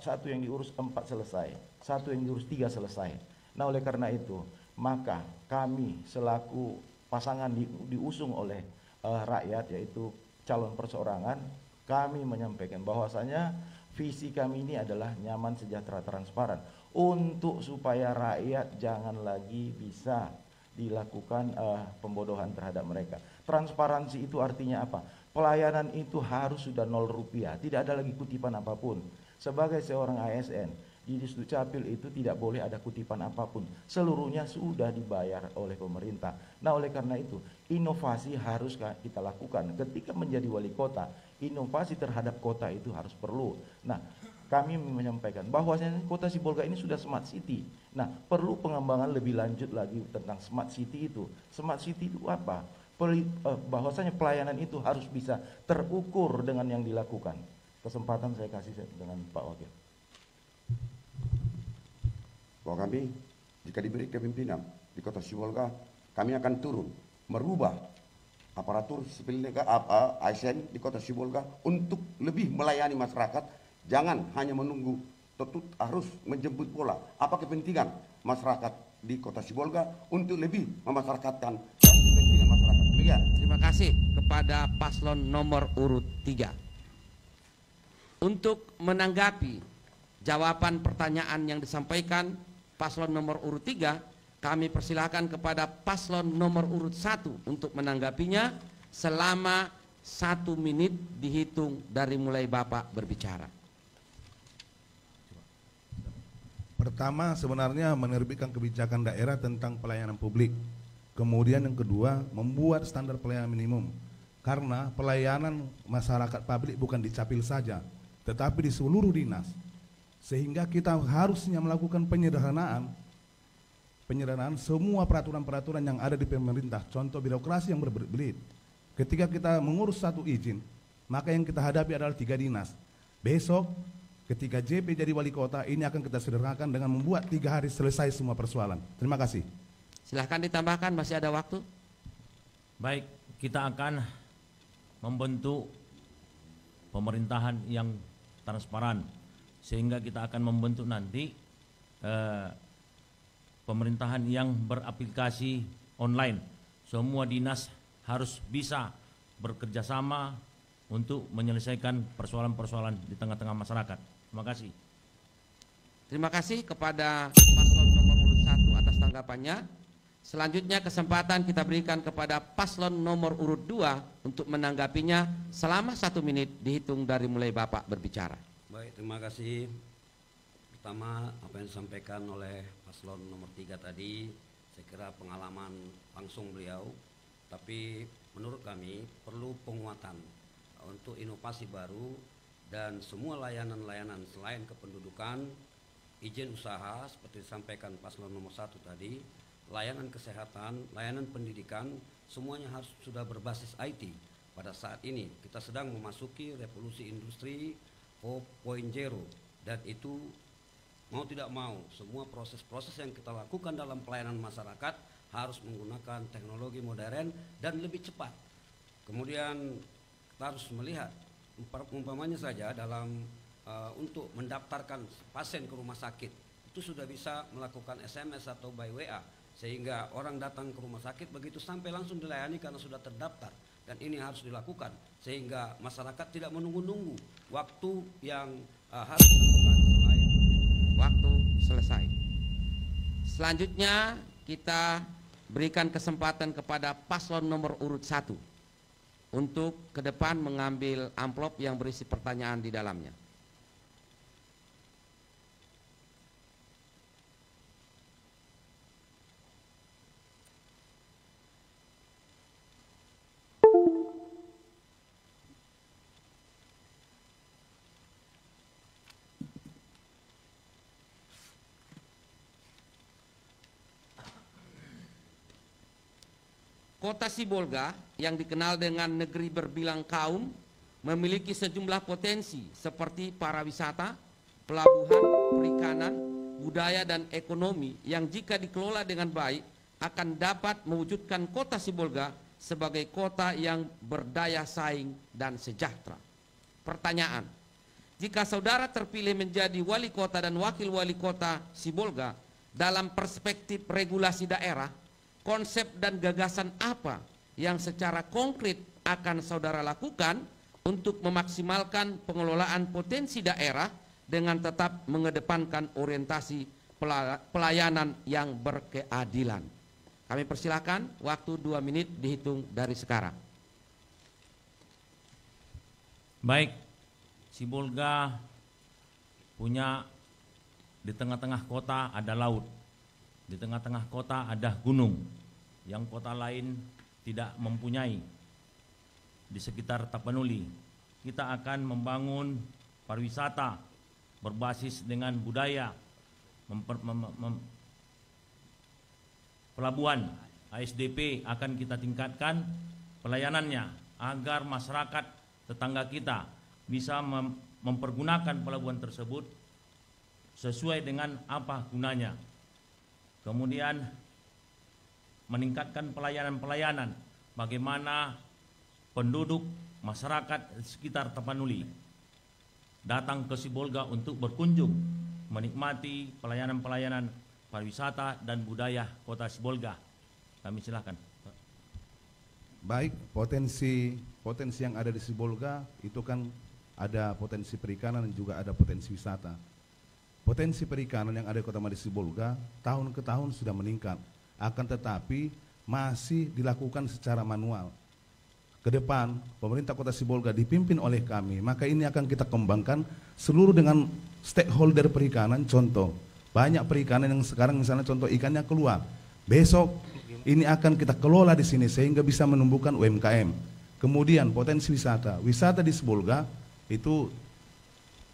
satu yang diurus 4 selesai, satu yang diurus 3 selesai. Nah, oleh karena itu, maka kami selaku pasangan diusung oleh rakyat, yaitu calon perseorangan, kami menyampaikan bahwasanya visi kami ini adalah nyaman, sejahtera, transparan, untuk supaya rakyat jangan lagi bisa dilakukan pembodohan terhadap mereka. Transparansi itu artinya apa? Pelayanan itu harus sudah 0 rupiah, tidak ada lagi kutipan apapun. Sebagai seorang ASN di Dukcapil itu tidak boleh ada kutipan apapun, seluruhnya sudah dibayar oleh pemerintah. Nah, oleh karena itu inovasi harus kita lakukan ketika menjadi wali kota. Inovasi terhadap kota itu harus perlu. Nah, kami menyampaikan bahwasanya kota Sibolga ini sudah smart city. Nah, perlu pengembangan lebih lanjut lagi tentang smart city itu. Smart city itu apa? Bahwasanya pelayanan itu harus bisa terukur dengan yang dilakukan. Kesempatan saya kasih dengan Pak Wakil. Bahwa kami jika diberi kepemimpinan di kota Sibolga, kami akan turun merubah aparatur sipil negara ASN di kota Sibolga untuk lebih melayani masyarakat. Jangan hanya menunggu, tentu harus menjemput bola. Apa kepentingan masyarakat di kota Sibolga untuk lebih memasyarakatkan kepentingan masyarakat. Demikian. Terima kasih kepada paslon nomor urut 3. Untuk menanggapi jawaban pertanyaan yang disampaikan paslon nomor urut 3, kami persilakan kepada paslon nomor urut 1 untuk menanggapinya selama 1 menit dihitung dari mulai Bapak berbicara. Pertama, sebenarnya menerbitkan kebijakan daerah tentang pelayanan publik. Kemudian yang kedua, membuat standar pelayanan minimum. Karena pelayanan masyarakat publik bukan di Capil saja, tetapi di seluruh dinas. Sehingga kita harusnya melakukan penyederhanaan semua peraturan-peraturan yang ada di pemerintah. Contoh birokrasi yang berbelit. Ketika kita mengurus satu izin, maka yang kita hadapi adalah 3 dinas. Besok ketika JP jadi wali kota, ini akan kita sederhanakan dengan membuat 3 hari selesai semua persoalan. Terima kasih. Silahkan ditambahkan, masih ada waktu. Baik, kita akan membentuk pemerintahan yang transparan, sehingga kita akan membentuk nanti pemerintahan yang beraplikasi online. Semua dinas harus bisa bekerja sama untuk menyelesaikan persoalan-persoalan di tengah-tengah masyarakat. Terima kasih. Terima kasih kepada paslon nomor urut 1 atas tanggapannya. Selanjutnya kesempatan kita berikan kepada paslon nomor urut 2 untuk menanggapinya selama 1 menit dihitung dari mulai Bapak berbicara. Baik, terima kasih. Pertama, apa yang disampaikan oleh paslon nomor 3 tadi, saya kira pengalaman langsung beliau, tapi menurut kami perlu penguatan untuk inovasi baru dan semua layanan-layanan selain kependudukan, izin usaha seperti disampaikan paslon nomor 1 tadi, layanan kesehatan, layanan pendidikan, semuanya harus sudah berbasis IT. Pada saat ini kita sedang memasuki revolusi industri 4.0 dan itu mau tidak mau semua proses-proses yang kita lakukan dalam pelayanan masyarakat harus menggunakan teknologi modern dan lebih cepat. Kemudian kita harus melihat umpamanya saja dalam untuk mendaftarkan pasien ke rumah sakit itu sudah bisa melakukan SMS atau by WA, sehingga orang datang ke rumah sakit begitu sampai langsung dilayani karena sudah terdaftar, dan ini harus dilakukan sehingga masyarakat tidak menunggu-nunggu waktu yang harus dilakukan. Waktu selesai. Selanjutnya kita berikan kesempatan kepada paslon nomor urut 1 untuk ke depan mengambil amplop yang berisi pertanyaan di dalamnya. Kota Sibolga yang dikenal dengan negeri berbilang kaum memiliki sejumlah potensi seperti pariwisata, pelabuhan, perikanan, budaya dan ekonomi yang jika dikelola dengan baik akan dapat mewujudkan Kota Sibolga sebagai kota yang berdaya saing dan sejahtera. Pertanyaan, jika saudara terpilih menjadi wali kota dan wakil wali kota Sibolga dalam perspektif regulasi daerah, konsep dan gagasan apa yang secara konkret akan saudara lakukan untuk memaksimalkan pengelolaan potensi daerah dengan tetap mengedepankan orientasi pelayanan yang berkeadilan? Kami persilakan, waktu 2 menit dihitung dari sekarang. Baik, Sibolga punya di tengah-tengah kota ada laut, di tengah-tengah kota ada gunung yang kota lain tidak mempunyai. Di sekitar Tapanuli kita akan membangun pariwisata berbasis dengan budaya, pelabuhan ASDP akan kita tingkatkan pelayanannya agar masyarakat tetangga kita bisa mempergunakan pelabuhan tersebut sesuai dengan apa gunanya. Kemudian meningkatkan pelayanan-pelayanan bagaimana penduduk masyarakat sekitar Tapanuli datang ke Sibolga untuk berkunjung menikmati pelayanan-pelayanan pariwisata dan budaya Kota Sibolga. Kami silakan. Baik, potensi yang ada di Sibolga itu kan ada potensi perikanan dan juga ada potensi wisata. Potensi perikanan yang ada di Kota Sibolga tahun ke tahun sudah meningkat, akan tetapi masih dilakukan secara manual. Ke depan pemerintah Kota Sibolga dipimpin oleh kami, maka ini akan kita kembangkan seluruh dengan stakeholder perikanan. Contoh, banyak perikanan yang sekarang misalnya contoh ikannya keluar, besok ini akan kita kelola di sini sehingga bisa menumbuhkan UMKM. Kemudian potensi wisata di Sibolga itu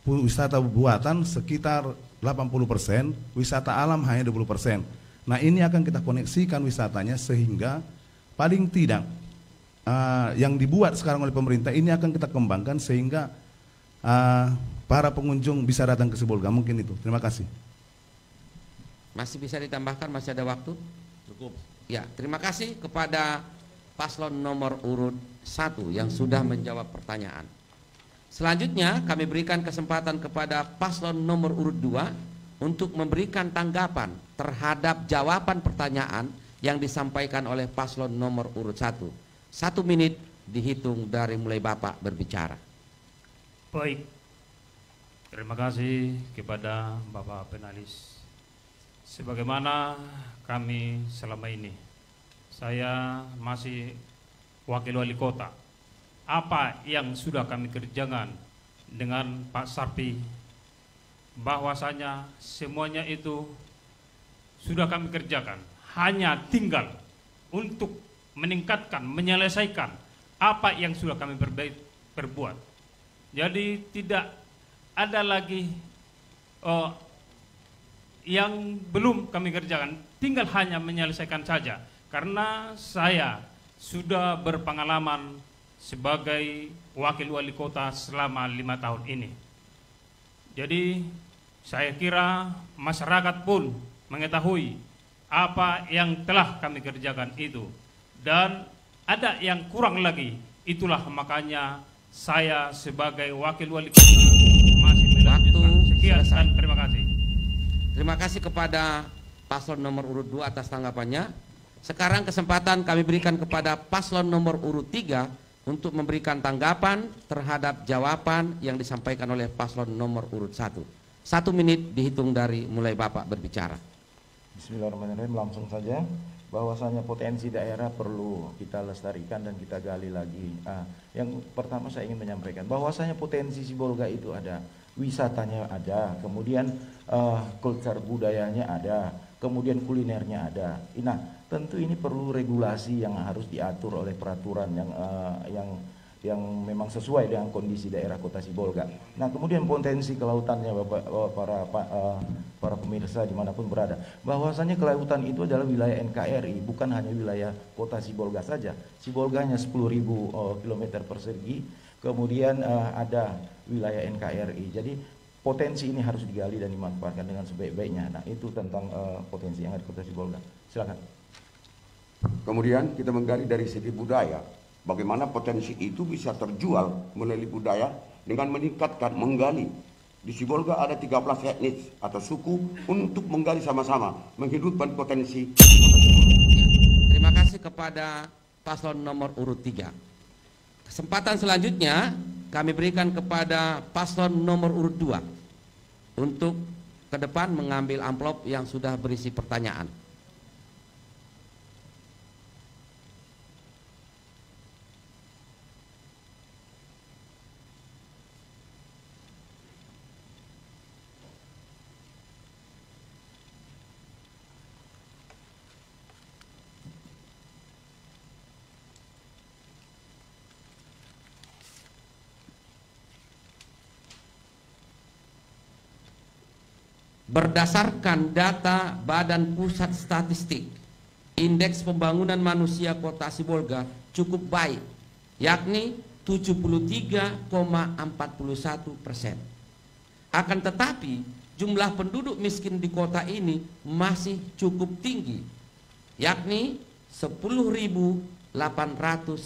wisata buatan sekitar 80%, wisata alam hanya 20%. Nah, ini akan kita koneksikan wisatanya sehingga paling tidak yang dibuat sekarang oleh pemerintah ini akan kita kembangkan sehingga para pengunjung bisa datang ke Sibolga. Mungkin itu. Terima kasih. Masih bisa ditambahkan, masih ada waktu? Cukup. Ya, terima kasih kepada paslon nomor urut 1 yang sudah menjawab pertanyaan. Selanjutnya kami berikan kesempatan kepada paslon nomor urut 2 untuk memberikan tanggapan terhadap jawaban pertanyaan yang disampaikan oleh paslon nomor urut 1. 1 menit dihitung dari mulai Bapak berbicara. Baik, terima kasih kepada Bapak Penalis. Sebagaimana kami selama ini, saya masih wakil wali kota. Apa yang sudah kami kerjakan dengan Pak Sarpi, bahwasanya semuanya itu sudah kami kerjakan. Hanya tinggal untuk meningkatkan, menyelesaikan apa yang sudah kami perbuat. Jadi tidak ada lagi yang belum kami kerjakan, tinggal hanya menyelesaikan saja. Karena saya sudah berpengalaman sebagai wakil wali kota selama 5 tahun ini. Jadi saya kira masyarakat pun mengetahui apa yang telah kami kerjakan itu. Dan ada yang kurang lagi, itulah makanya saya sebagai wakil wali kota masih melanjutkan. Sekian dan terima kasih. Terima kasih kepada paslon nomor urut 2 atas tanggapannya. Sekarang kesempatan kami berikan kepada paslon nomor urut 3 untuk memberikan tanggapan terhadap jawaban yang disampaikan oleh paslon nomor urut 1. 1 menit dihitung dari mulai Bapak berbicara. Bismillahirrahmanirrahim. Langsung saja, bahwasanya potensi daerah perlu kita lestarikan dan kita gali lagi. Yang pertama saya ingin menyampaikan bahwasanya potensi Sibolga itu ada, wisatanya ada, kemudian kultur budayanya ada, kemudian kulinernya ada. Nah, tentu ini perlu regulasi yang harus diatur oleh peraturan yang memang sesuai dengan kondisi daerah Kota Sibolga. Nah, kemudian potensi kelautannya Bapak, para pemirsa dimanapun berada, bahwasanya kelautan itu adalah wilayah NKRI, bukan hanya wilayah Kota Sibolga saja. Sibolga hanya 10.000 km persegi, kemudian ada wilayah NKRI. Jadi potensi ini harus digali dan dimanfaatkan dengan sebaik-baiknya. Nah, itu tentang potensi yang ada di Kota Sibolga. Silakan. Kemudian kita menggali dari segi budaya, bagaimana potensi itu bisa terjual melalui budaya dengan meningkatkan, menggali. Di Sibolga ada 13 etnis atau suku untuk menggali sama-sama, menghidupkan potensi. Terima kasih kepada paslon nomor urut 3. Kesempatan selanjutnya kami berikan kepada paslon nomor urut 2 untuk ke depan mengambil amplop yang sudah berisi pertanyaan. Berdasarkan data Badan Pusat Statistik, indeks pembangunan manusia Kota Sibolga cukup baik, yakni 73,41%. Akan tetapi jumlah penduduk miskin di kota ini masih cukup tinggi, yakni 10.810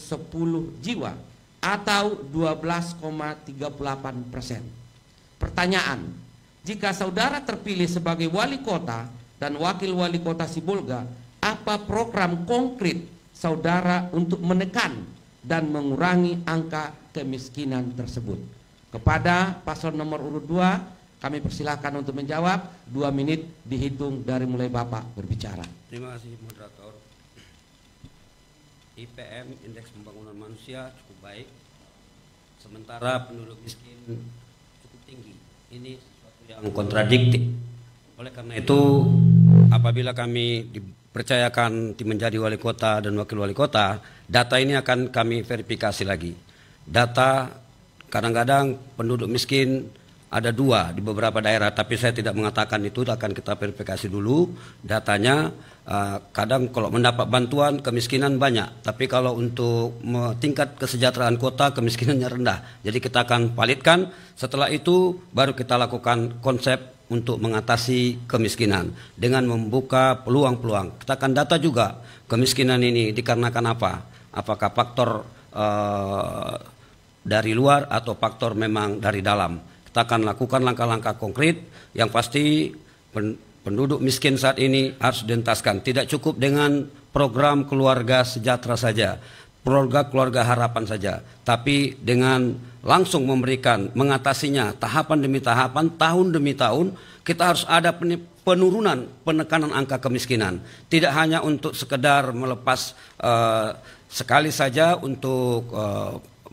jiwa atau 12,38%. Pertanyaan: jika saudara terpilih sebagai wali kota dan wakil wali kota Sibolga, apa program konkret saudara untuk menekan dan mengurangi angka kemiskinan tersebut? Kepada paslon nomor urut 2, kami persilahkan untuk menjawab. 2 menit dihitung dari mulai Bapak berbicara. Terima kasih moderator. IPM, indeks pembangunan manusia, cukup baik, sementara penduduk miskin cukup tinggi. Ini yang kontradiktif. Oleh karena itu, apabila kami dipercayakan menjadi wali kota dan wakil wali kota, data ini akan kami verifikasi lagi. Data kadang-kadang penduduk miskin ada 2 di beberapa daerah, tapi saya tidak mengatakan itu, akan kita verifikasi dulu datanya. Kadang kalau mendapat bantuan kemiskinan banyak, tapi kalau untuk tingkat kesejahteraan kota kemiskinannya rendah. Jadi kita akan validkan, setelah itu baru kita lakukan konsep untuk mengatasi kemiskinan dengan membuka peluang-peluang. Kita akan data juga kemiskinan ini dikarenakan apa? Apakah faktor dari luar atau faktor memang dari dalam. Kita akan lakukan langkah-langkah konkret yang pasti penduduk miskin saat ini harus dientaskan. Tidak cukup dengan program keluarga sejahtera saja, program keluarga harapan saja, tapi dengan langsung memberikan, mengatasinya tahapan demi tahapan, tahun demi tahun, kita harus ada penurunan, penekanan angka kemiskinan. Tidak hanya untuk sekedar melepas sekali saja untuk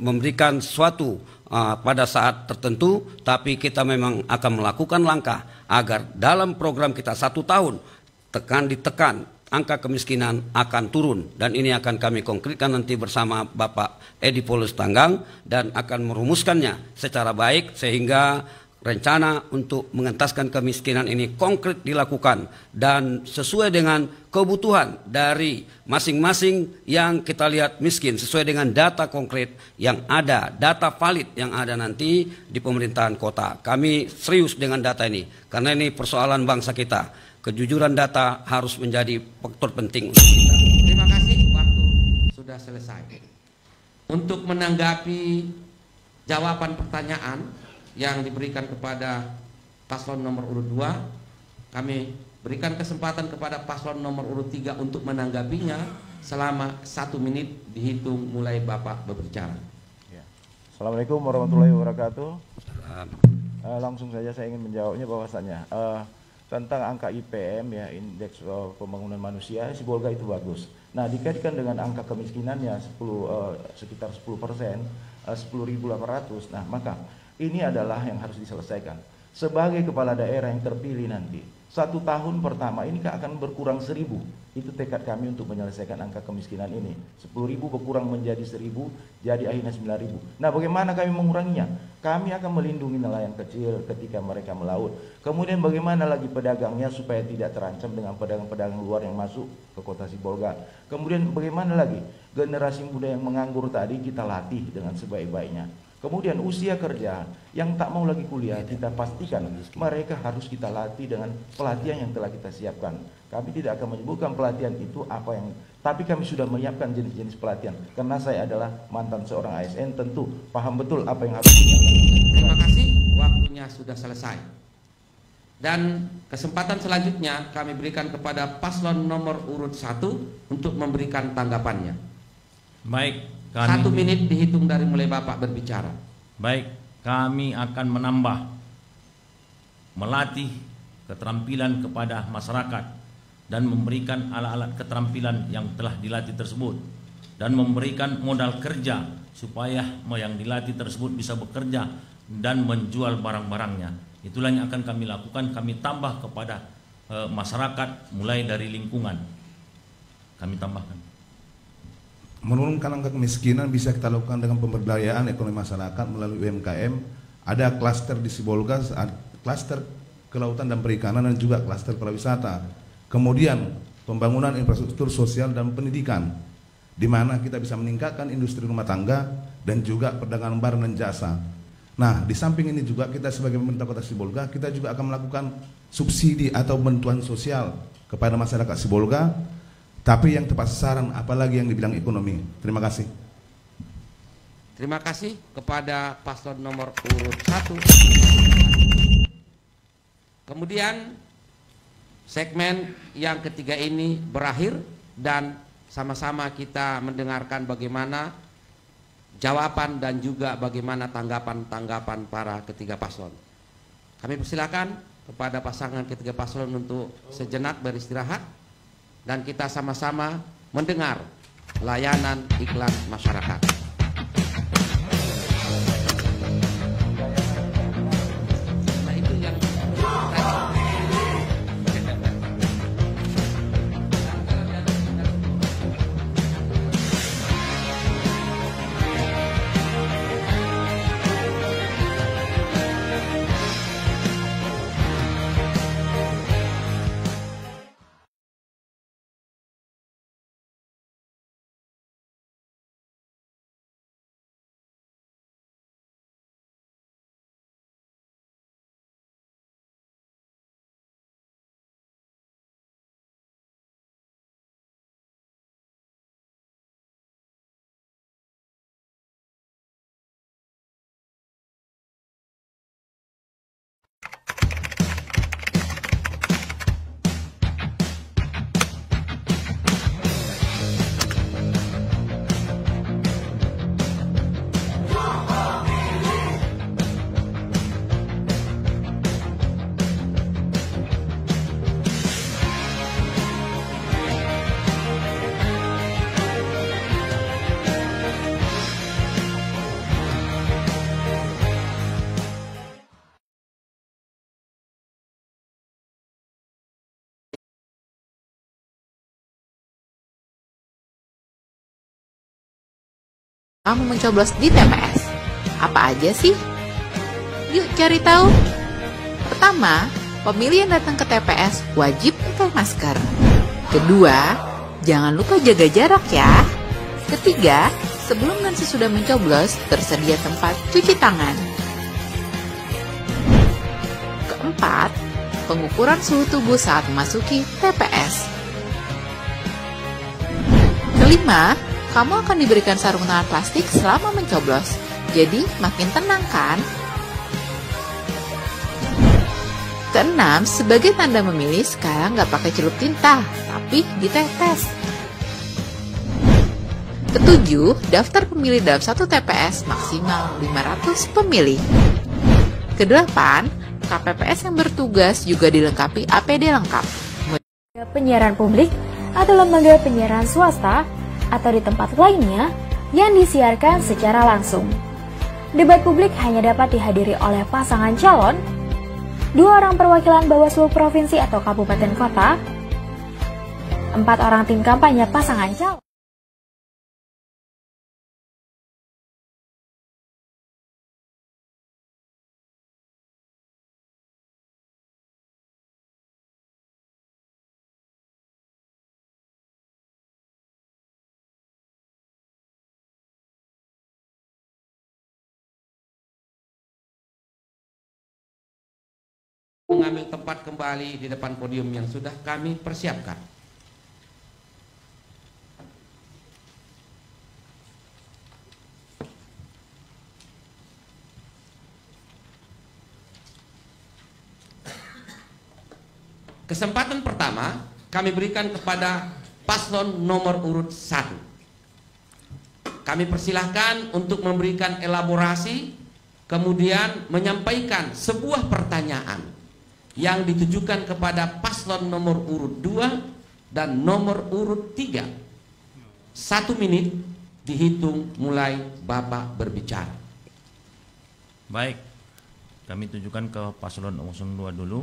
memberikan sesuatu pada saat tertentu, tapi kita memang akan melakukan langkah agar dalam program kita 1 tahun ditekan angka kemiskinan akan turun, dan ini akan kami konkretkan nanti bersama Bapak Edi Paulus Tanggang dan akan merumuskannya secara baik sehingga rencana untuk mengentaskan kemiskinan ini konkret dilakukan dan sesuai dengan kebutuhan dari masing-masing yang kita lihat miskin, sesuai dengan data konkret yang ada, data valid yang ada nanti di pemerintahan kota. Kami serius dengan data ini karena ini persoalan bangsa kita. Kejujuran data harus menjadi faktor penting untuk kita. Terima kasih, waktu sudah selesai. Untuk menanggapi jawaban pertanyaan yang diberikan kepada paslon nomor urut 2, kami berikan kesempatan kepada paslon nomor urut 3 untuk menanggapinya selama 1 menit dihitung mulai Bapak berbicara. Ya. Assalamualaikum warahmatullahi wabarakatuh. Langsung saja saya ingin menjawabnya bahwasanya tentang angka IPM ya, indeks pembangunan manusia, Sibolga itu bagus. Nah, dikaitkan dengan angka kemiskinannya sekitar 10%, 10.800. Nah, maka ini adalah yang harus diselesaikan. Sebagai kepala daerah yang terpilih nanti, 1 tahun pertama ini akan berkurang 1.000. Itu tekad kami untuk menyelesaikan angka kemiskinan ini. 10.000 berkurang menjadi 1.000, jadi akhirnya 9.000. Nah, bagaimana kami menguranginya? Kami akan melindungi nelayan kecil ketika mereka melaut. Kemudian bagaimana lagi pedagangnya supaya tidak terancam dengan pedagang-pedagang luar yang masuk ke kota Sibolga. Kemudian bagaimana lagi generasi muda yang menganggur tadi kita latih dengan sebaik-baiknya. Kemudian usia kerja yang tak mau lagi kuliah kita pastikan mereka harus kita latih dengan pelatihan yang telah kita siapkan. Kami tidak akan menyebutkan pelatihan itu apa yang, tapi kami sudah menyiapkan jenis-jenis pelatihan. Karena saya adalah mantan seorang ASN, tentu paham betul apa yang harus dilakukan. Terima kasih, waktunya sudah selesai. Dan kesempatan selanjutnya kami berikan kepada paslon nomor urut 1 untuk memberikan tanggapannya. Baik. 1 menit dihitung dari mulai Bapak berbicara. Baik, kami akan menambah, melatih keterampilan kepada masyarakat dan memberikan alat-alat keterampilan yang telah dilatih tersebut dan memberikan modal kerja supaya yang dilatih tersebut bisa bekerja dan menjual barang-barangnya. Itulah yang akan kami lakukan, kami tambah kepada masyarakat mulai dari lingkungan. Kami tambahkan. Menurunkan angka kemiskinan bisa kita lakukan dengan pemberdayaan ekonomi masyarakat melalui UMKM. Ada klaster di Sibolga, klaster kelautan dan perikanan dan juga klaster pariwisata. Kemudian pembangunan infrastruktur sosial dan pendidikan, di mana kita bisa meningkatkan industri rumah tangga dan juga perdagangan barang dan jasa. Nah, di samping ini juga kita sebagai pemerintah Kota Sibolga, kita juga akan melakukan subsidi atau bantuan sosial kepada masyarakat Sibolga, tapi yang tepat sasaran, apalagi yang di bidang ekonomi. Terima kasih. Terima kasih kepada paslon nomor urut 1. Kemudian segmen yang ketiga ini berakhir dan sama-sama kita mendengarkan bagaimana jawaban dan juga bagaimana tanggapan-tanggapan para ketiga paslon. Kami persilakan kepada pasangan ketiga paslon untuk sejenak beristirahat dan kita sama-sama mendengar layanan iklan masyarakat. kamu mencoblos di TPS. Apa aja sih? Yuk cari tahu. Pertama, pemilih yang datang ke TPS wajib pakai masker. Kedua, jangan lupa jaga jarak ya. Ketiga, sebelum dan sesudah mencoblos tersedia tempat cuci tangan. Keempat, pengukuran suhu tubuh saat memasuki TPS. Kelima, kamu akan diberikan sarung tangan plastik selama mencoblos. Jadi makin tenang kan? Keenam, sebagai tanda memilih sekarang nggak pakai celup tinta, tapi ditetes. Ketujuh, daftar pemilih dalam satu TPS maksimal 500 pemilih. Kedelapan, KPPS yang bertugas juga dilengkapi APD lengkap. Penyiaran publik atau lembaga penyiaran swasta atau di tempat lainnya yang disiarkan secara langsung. Debat publik hanya dapat dihadiri oleh pasangan calon, 2 orang perwakilan Bawaslu Provinsi atau Kabupaten Kota, 4 orang tim kampanye pasangan calon. Mengambil tempat kembali di depan podium yang sudah kami persiapkan. Kesempatan pertama kami berikan kepada paslon nomor urut 1. Kami persilahkan untuk memberikan elaborasi, kemudian menyampaikan sebuah pertanyaan yang ditujukan kepada paslon nomor urut 2 dan nomor urut 3. 1 menit dihitung mulai Bapak berbicara. Baik, kami tujukan ke paslon 02 dulu.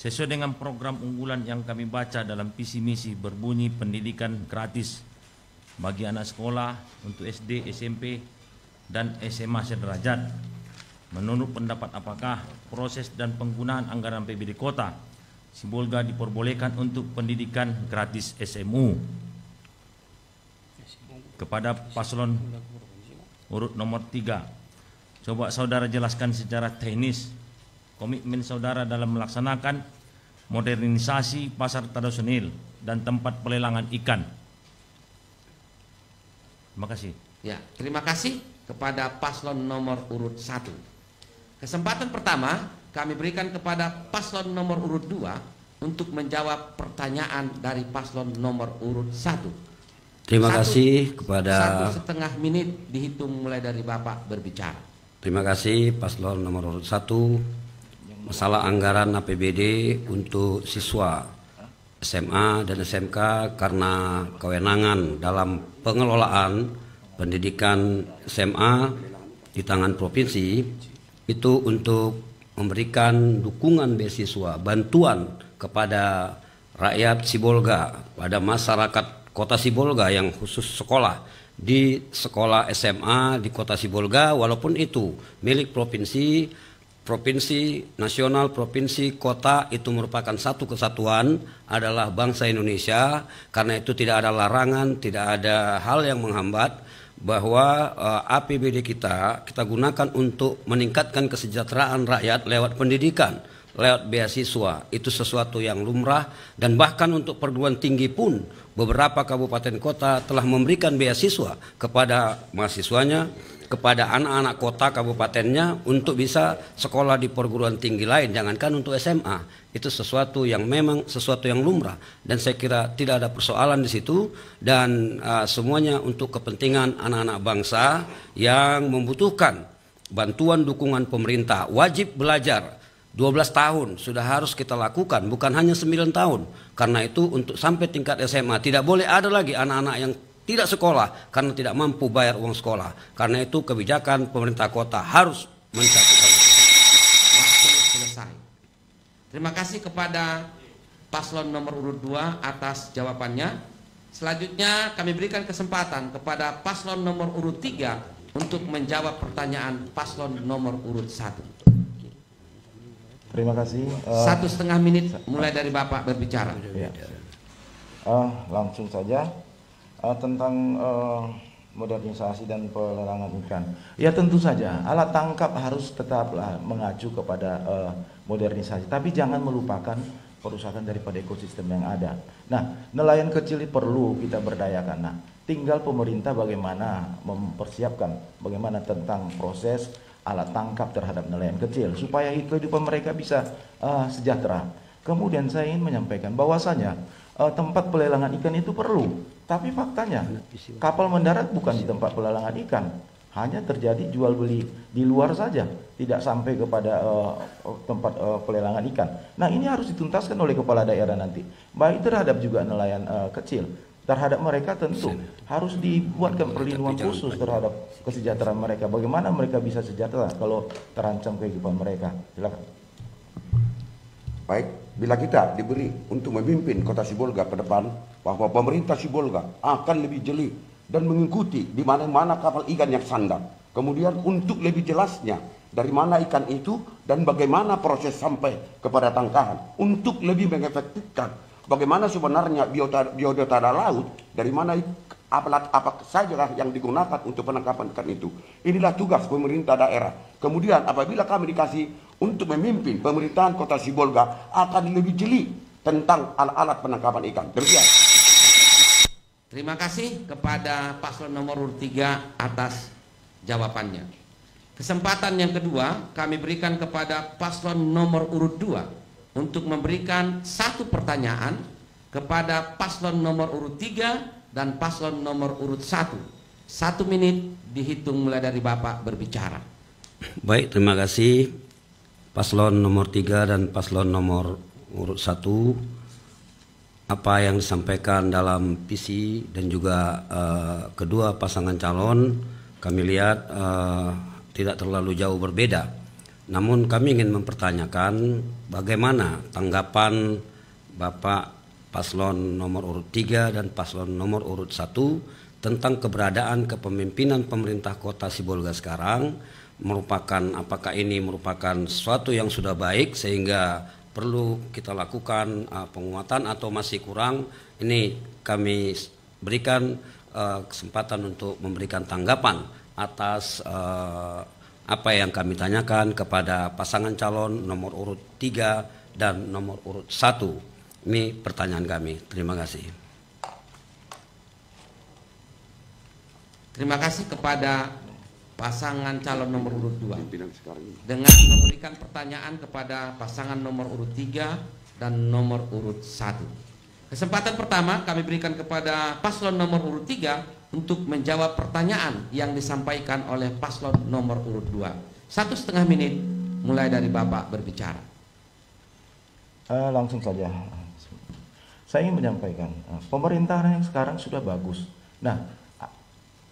Sesuai dengan program unggulan yang kami baca dalam visi misi berbunyi pendidikan gratis bagi anak sekolah untuk SD, SMP, dan SMA sederajat. Menurut pendapat apakah proses dan penggunaan anggaran APBD Kota Sibolga diperbolehkan untuk pendidikan gratis SMU? Kepada paslon urut nomor 3, coba saudara jelaskan secara teknis komitmen saudara dalam melaksanakan modernisasi pasar tradisional dan tempat pelelangan ikan. Terima kasih. Ya, terima kasih kepada paslon nomor urut 1. Kesempatan pertama kami berikan kepada paslon nomor urut 2 untuk menjawab pertanyaan dari paslon nomor urut 1. Terima kasih kepada 1,5 menit dihitung mulai dari Bapak berbicara. Terima kasih paslon nomor urut 1. Masalah anggaran APBD untuk siswa SMA dan SMK karena kewenangan dalam pengelolaan pendidikan SMA di tangan provinsi itu untuk memberikan dukungan beasiswa, bantuan kepada rakyat Sibolga, pada masyarakat Kota Sibolga yang khusus sekolah di sekolah SMA di Kota Sibolga, walaupun itu milik provinsi, nasional, provinsi, kota, itu merupakan satu kesatuan, adalah bangsa Indonesia. Karena itu tidak ada larangan, tidak ada hal yang menghambat bahwa APBD kita gunakan untuk meningkatkan kesejahteraan rakyat lewat pendidikan, lewat beasiswa. Itu sesuatu yang lumrah, dan bahkan untuk perguruan tinggi pun beberapa kabupaten kota telah memberikan beasiswa kepada mahasiswanya, kepada anak-anak kota kabupatennya untuk bisa sekolah di perguruan tinggi lain, jangankan untuk SMA. Itu sesuatu yang memang sesuatu yang lumrah, dan saya kira tidak ada persoalan di situ, dan semuanya untuk kepentingan anak-anak bangsa yang membutuhkan bantuan dukungan pemerintah. Wajib belajar 12 tahun sudah harus kita lakukan, bukan hanya 9 tahun. Karena itu untuk sampai tingkat SMA tidak boleh ada lagi anak-anak yang tidak sekolah karena tidak mampu bayar uang sekolah. Karena itu kebijakan pemerintah kota harus mencapai. Waktu selesai. Terima kasih kepada paslon nomor urut 2 atas jawabannya. Selanjutnya kami berikan kesempatan kepada paslon nomor urut 3 untuk menjawab pertanyaan paslon nomor urut 1. Terima kasih. 1,5 menit mulai dari Bapak berbicara. Ya. Langsung saja tentang modernisasi dan pelelangan ikan. Ya tentu saja alat tangkap harus tetaplah mengacu kepada modernisasi, tapi jangan melupakan perusahaan daripada ekosistem yang ada. Nah, nelayan kecil perlu kita berdayakan. Nah, tinggal pemerintah bagaimana mempersiapkan bagaimana tentang proses alat tangkap terhadap nelayan kecil supaya kehidupan mereka bisa sejahtera. Kemudian saya ingin menyampaikan bahwasanya tempat pelelangan ikan itu perlu, tapi faktanya kapal mendarat bukan di tempat pelelangan ikan, hanya terjadi jual beli di luar saja, tidak sampai kepada tempat pelelangan ikan. Nah, ini harus dituntaskan oleh kepala daerah nanti, baik terhadap juga nelayan kecil. Terhadap mereka tentu harus dibuatkan perlindungan khusus terhadap kesejahteraan mereka. Bagaimana mereka bisa sejahtera kalau terancam kehidupan mereka? Silakan. Baik, bila kita diberi untuk memimpin kota Sibolga ke depan, bahwa pemerintah Sibolga akan lebih jeli dan mengikuti di mana-mana kapal ikan yang sandar. Kemudian untuk lebih jelasnya dari mana ikan itu dan bagaimana proses sampai kepada tangkahan, untuk lebih mengefektifkan bagaimana sebenarnya biodata laut, dari mana alat apa saja yang digunakan untuk penangkapan ikan itu. Inilah tugas pemerintah daerah. Kemudian apabila kami dikasih untuk memimpin pemerintahan kota Sibolga, akan lebih jeli tentang alat-alat penangkapan ikan. Demikian. Terima kasih kepada paslon nomor urut 3 atas jawabannya. Kesempatan yang kedua kami berikan kepada paslon nomor urut 2 untuk memberikan satu pertanyaan kepada paslon nomor urut 3 dan paslon nomor urut 1. 1 menit dihitung mulai dari Bapak berbicara. Baik, terima kasih paslon nomor 3 dan paslon nomor urut 1. Apa yang disampaikan dalam visi dan juga kedua pasangan calon kami lihat tidak terlalu jauh berbeda. Namun kami ingin mempertanyakan bagaimana tanggapan Bapak paslon nomor urut 3 dan paslon nomor urut 1 tentang keberadaan kepemimpinan pemerintah kota Sibolga sekarang. Apakah ini merupakan sesuatu yang sudah baik sehingga perlu kita lakukan penguatan atau masih kurang? Ini kami berikan kesempatan untuk memberikan tanggapan atas apa yang kami tanyakan kepada pasangan calon nomor urut 3 dan nomor urut 1. Ini pertanyaan kami. Terima kasih. Terima kasih kepada pasangan calon nomor urut 2. Dengan memberikan pertanyaan kepada pasangan nomor urut 3 dan nomor urut 1. Kesempatan pertama kami berikan kepada paslon nomor urut 3 untuk menjawab pertanyaan yang disampaikan oleh paslon nomor urut 2. 1,5 menit mulai dari Bapak berbicara. Langsung saja. Saya ingin menyampaikan pemerintahan yang sekarang sudah bagus. Nah,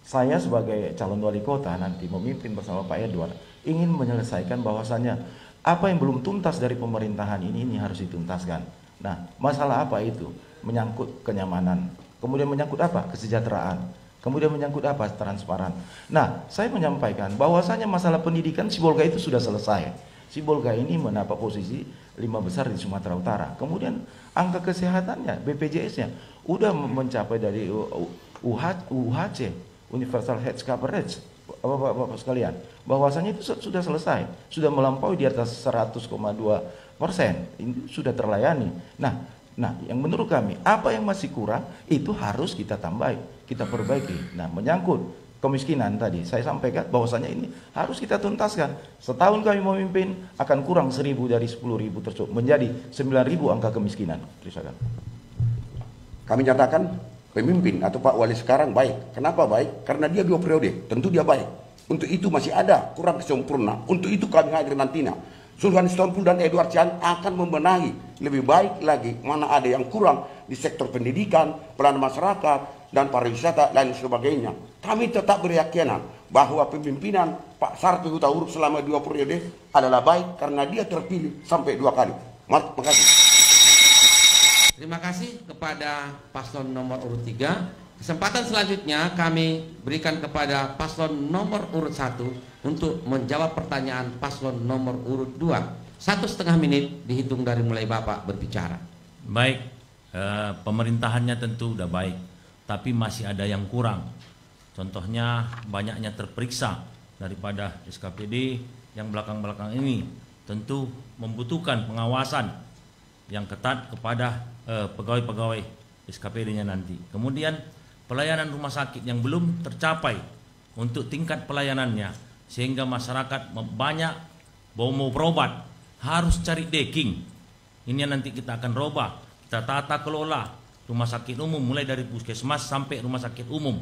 saya sebagai calon wali kota nanti memimpin bersama Pak Edward ingin menyelesaikan bahwasannya apa yang belum tuntas dari pemerintahan ini harus dituntaskan. Nah, masalah apa itu? Menyangkut kenyamanan. Kemudian menyangkut apa? Kesejahteraan. Kemudian menyangkut apa? Transparan. Nah, saya menyampaikan bahwasanya masalah pendidikan Sibolga itu sudah selesai. Sibolga ini mendapat posisi 5 besar di Sumatera Utara. Kemudian angka kesehatannya, BPJS-nya udah mencapai dari UHC, Universal Health Coverage, Bapak-bapak sekalian, bahwasanya itu sudah selesai, sudah melampaui di atas 100,2%, ini sudah terlayani. Nah, yang menurut kami, apa yang masih kurang itu harus kita tambahi, kita perbaiki. Nah, menyangkut kemiskinan tadi, saya sampaikan bahwasanya ini harus kita tuntaskan. Setahun kami memimpin akan kurang 1.000 dari 10.000 tersebut menjadi 9.000 angka kemiskinan. Silakan. Kami nyatakan pemimpin atau Pak Wali sekarang baik. Kenapa baik? Karena dia 2 periode, tentu dia baik. Untuk itu masih ada kurang kesempurna. Untuk itu kami hadir nantinya. Sulhan Istanbul dan Edward Chan akan membenahi lebih baik lagi mana ada yang kurang di sektor pendidikan, pelayanan masyarakat, dan pariwisata dan sebagainya. Kami tetap berkeyakinan bahwa pemimpinan Pak Sarpi Huta Urip selama 2 periode adalah baik karena dia terpilih sampai 2 kali. Terima kasih. Terima kasih kepada paslon nomor urut 3. Kesempatan selanjutnya kami berikan kepada paslon nomor urut 1 untuk menjawab pertanyaan paslon nomor urut 2. 1,5 menit dihitung dari mulai Bapak berbicara. Baik, pemerintahannya tentu udah baik, tapi masih ada yang kurang. Contohnya banyaknya terperiksa daripada SKPD yang belakang-belakang ini. Tentu membutuhkan pengawasan yang ketat kepada pegawai-pegawai SKPD-nya nanti. Kemudian pelayanan rumah sakit yang belum tercapai untuk tingkat pelayanannya, sehingga masyarakat banyak mau berobat harus cari deking. Ini yang nanti kita akan robah, kita tata kelola rumah sakit umum mulai dari puskesmas sampai rumah sakit umum.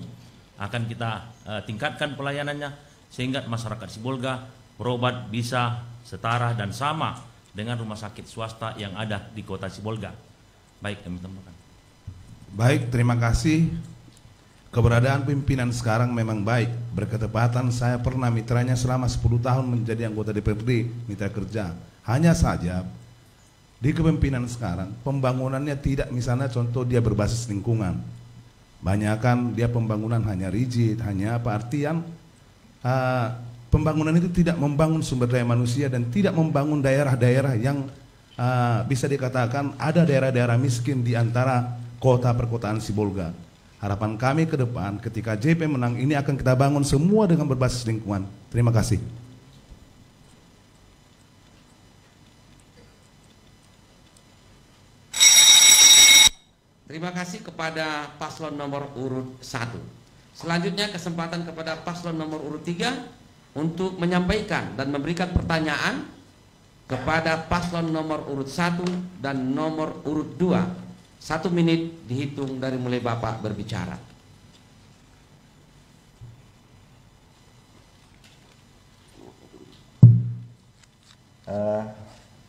Akan kita tingkatkan pelayanannya sehingga masyarakat Sibolga berobat bisa setara dan sama dengan rumah sakit swasta yang ada di kota Sibolga. Baik, kami tambahkan. Baik, terima kasih. Keberadaan pimpinan sekarang memang baik. Berketepatan saya pernah mitranya selama 10 tahun menjadi anggota DPRD, mitra kerja. Hanya saja di kepemimpinan sekarang pembangunannya tidak, misalnya contoh dia berbasis lingkungan. Banyakan dia pembangunan hanya rigid, hanya apa artian pembangunan itu tidak membangun sumber daya manusia dan tidak membangun daerah-daerah yang bisa dikatakan ada daerah-daerah miskin di antara kota perkotaan Sibolga. Harapan kami ke depan ketika JP menang ini akan kita bangun semua dengan berbasis lingkungan. Terima kasih. Terima kasih kepada paslon nomor urut 1. Selanjutnya kesempatan kepada paslon nomor urut 3 untuk menyampaikan dan memberikan pertanyaan kepada paslon nomor urut 1 dan nomor urut 2. 1 menit dihitung dari mulai Bapak berbicara.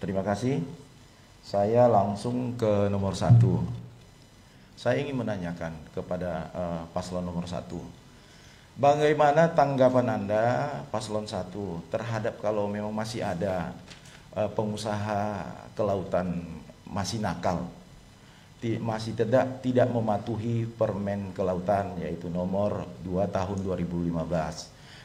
Terima kasih. Saya langsung ke nomor 1. Saya ingin menanyakan kepada paslon nomor 1. Bagaimana tanggapan Anda paslon 1 terhadap kalau memang masih ada pengusaha kelautan masih nakal, masih tidak mematuhi Permen Kelautan yaitu nomor 2 tahun 2015.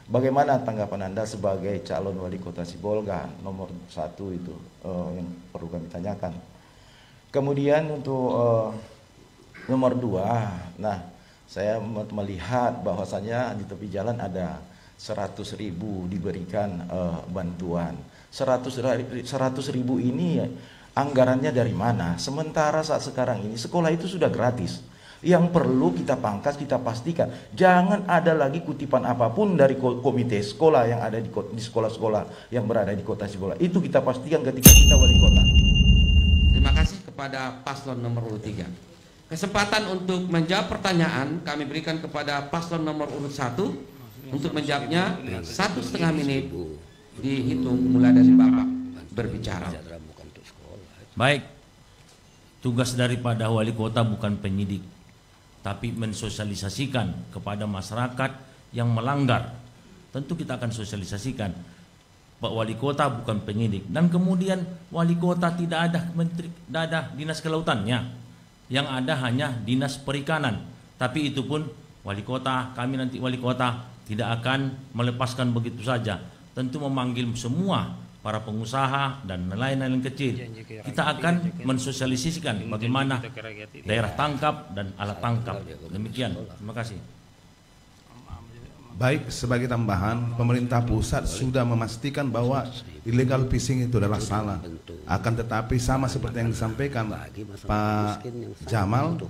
Bagaimana tanggapan Anda sebagai calon wali kota Sibolga nomor 1 itu yang perlu kami tanyakan. Kemudian untuk nomor 2, nah saya melihat bahwasanya di tepi jalan ada 100.000 diberikan bantuan. 100.000 ini anggarannya dari mana? Sementara saat sekarang ini sekolah itu sudah gratis. Yang perlu kita pangkas, kita pastikan jangan ada lagi kutipan apapun dari komite sekolah yang ada di sekolah-sekolah yang berada di kota Sibolga. Itu kita pastikan ketika kita wali kota. Terima kasih kepada paslon nomor urut 3. Kesempatan untuk menjawab pertanyaan kami berikan kepada paslon nomor urut 1 untuk menjawabnya 1,5 menit dihitung mulai dari Bapak berbicara. Baik, tugas daripada wali kota bukan penyidik, tapi mensosialisasikan kepada masyarakat yang melanggar. Tentu kita akan sosialisasikan. Pak wali kota bukan penyidik, dan kemudian wali kota tidak ada menteri, tidak ada dinas kelautannya, yang ada hanya dinas perikanan. Tapi itu pun wali kota, kami nanti wali kota tidak akan melepaskan begitu saja. Tentu memanggil semua para pengusaha dan nelayan-nelayan kecil. Kita akan mensosialisasikan bagaimana daerah tangkap dan alat tangkap. Demikian. Terima kasih. Baik, sebagai tambahan, pemerintah pusat sudah memastikan bahwa illegal fishing itu adalah salah. Akan tetapi sama seperti yang disampaikan Pak Jamal,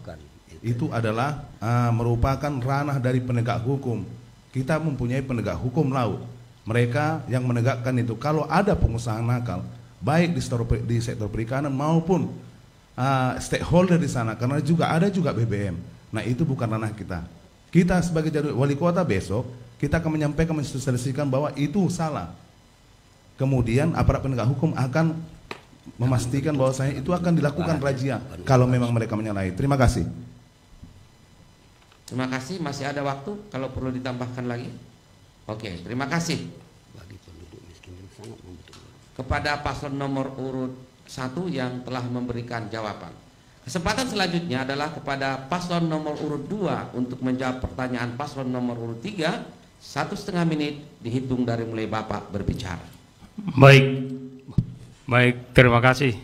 itu adalah merupakan ranah dari penegak hukum. Kita mempunyai penegak hukum laut. Mereka yang menegakkan itu, kalau ada pengusaha nakal, baik di sektor perikanan maupun stakeholder di sana, karena ada juga BBM. Nah, itu bukan ranah kita. Kita sebagai wali kota besok, kita akan menyampaikan, mensosialisasikan bahwa itu salah. Kemudian aparat penegak hukum akan memastikan bahwasanya itu akan dilakukan razia kalau memang mereka menyalahi. Terima kasih. Terima kasih. Masih ada waktu kalau perlu ditambahkan lagi. Oke, terima kasih kepada paslon nomor urut 1 yang telah memberikan jawaban. Kesempatan selanjutnya adalah kepada paslon nomor urut 2 untuk menjawab pertanyaan paslon nomor urut 3. 1,5 menit dihitung dari mulai Bapak berbicara. Baik, terima kasih.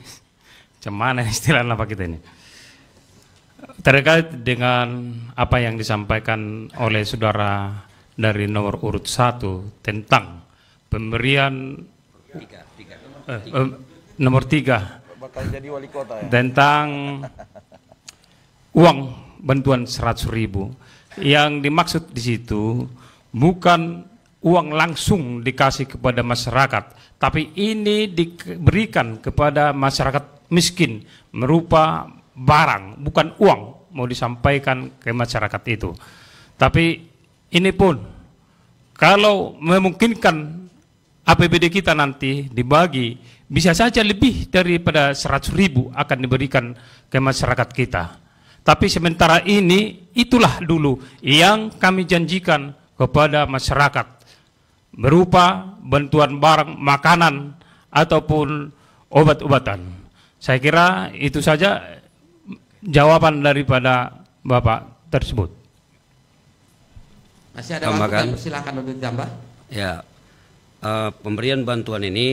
Cemana istilah apa kita ini? Terkait dengan apa yang disampaikan oleh saudara dari nomor urut 1 tentang pemberian nomor 3 bakal jadi wali kota ya? Tentang uang bantuan 100.000. Yang dimaksud di situ bukan uang langsung dikasih kepada masyarakat, tapi ini diberikan kepada masyarakat miskin berupa barang, bukan uang mau disampaikan ke masyarakat itu. Tapi ini pun kalau memungkinkan APBD kita nanti dibagi, bisa saja lebih daripada 100.000 akan diberikan ke masyarakat kita. Tapi sementara ini itulah dulu yang kami janjikan kepada masyarakat berupa bantuan barang, makanan ataupun obat-obatan. Saya kira itu saja jawaban daripada Bapak tersebut. Masih ada waktu, silakan untuk ditambah. Ya, pemberian bantuan ini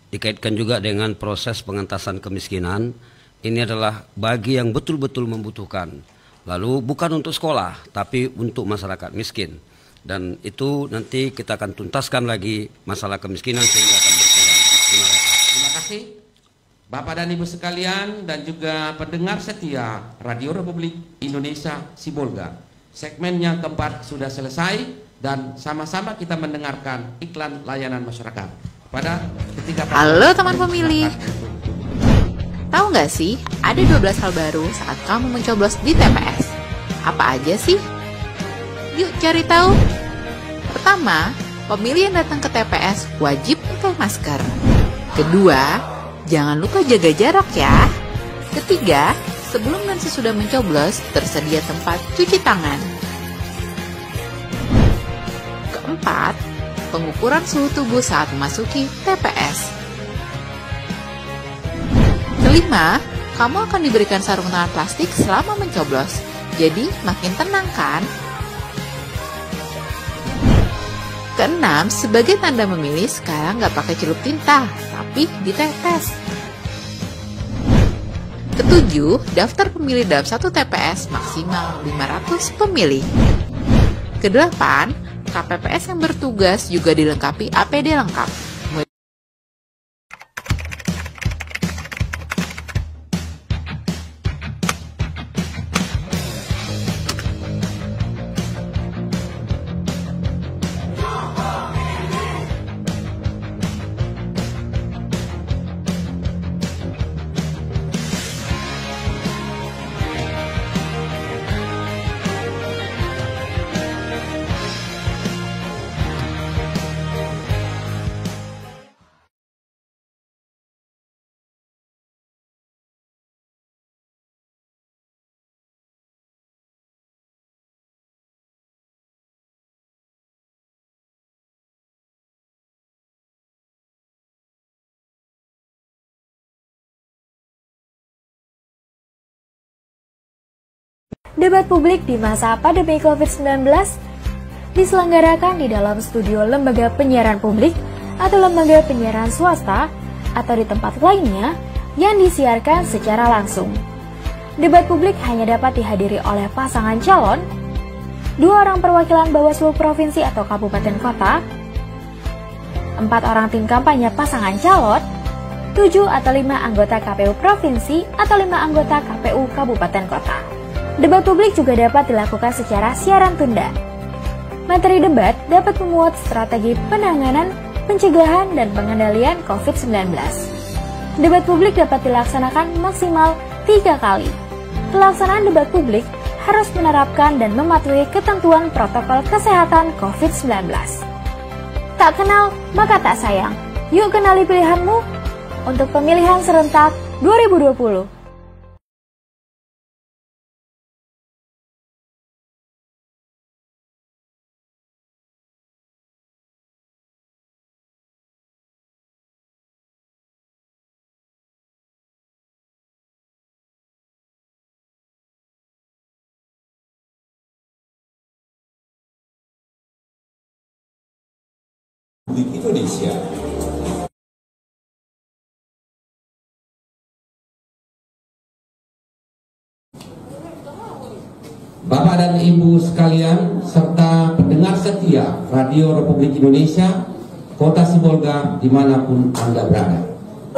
dikaitkan juga dengan proses pengentasan kemiskinan. Ini adalah bagi yang betul-betul membutuhkan. Lalu bukan untuk sekolah, tapi untuk masyarakat miskin. Dan itu nanti kita akan tuntaskan lagi masalah kemiskinan sehingga akan berkurang. Terima kasih Bapak dan Ibu sekalian dan juga pendengar setia Radio Republik Indonesia Sibolga. Segmen yang keempat sudah selesai dan sama-sama kita mendengarkan iklan layanan masyarakat. Halo teman pemilih, tahu nggak sih ada 12 hal baru saat kamu mencoblos di TPS? Apa aja sih? Yuk cari tahu. Pertama, pemilih yang datang ke TPS wajib pakai masker. Kedua, jangan lupa jaga jarak ya. Ketiga, sebelum dan sesudah mencoblos tersedia tempat cuci tangan. Keempat, pengukuran suhu tubuh saat memasuki TPS. Kelima, kamu akan diberikan sarung tangan plastik selama mencoblos. Jadi makin tenang kan? Keenam, sebagai tanda memilih sekarang nggak pakai celup tinta, tapi ditetes. Ketujuh, daftar pemilih dalam satu TPS maksimal 500 pemilih. Kedelapan, KPPS yang bertugas juga dilengkapi APD lengkap. Debat publik di masa pandemi COVID-19 diselenggarakan di dalam studio lembaga penyiaran publik atau lembaga penyiaran swasta atau di tempat lainnya yang disiarkan secara langsung. Debat publik hanya dapat dihadiri oleh pasangan calon, 2 orang perwakilan Bawaslu provinsi atau kabupaten kota, 4 orang tim kampanye pasangan calon, 7 atau 5 anggota KPU provinsi atau 5 anggota KPU kabupaten kota. Debat publik juga dapat dilakukan secara siaran tunda. Materi debat dapat memuat strategi penanganan, pencegahan, dan pengendalian COVID-19. Debat publik dapat dilaksanakan maksimal 3 kali. Pelaksanaan debat publik harus menerapkan dan mematuhi ketentuan protokol kesehatan COVID-19. Tak kenal, maka tak sayang. Yuk kenali pilihanmu untuk pemilihan serentak 2020. Republik Indonesia. Bapak dan Ibu sekalian, serta pendengar setia Radio Republik Indonesia, Kota Sibolga, dimanapun Anda berada.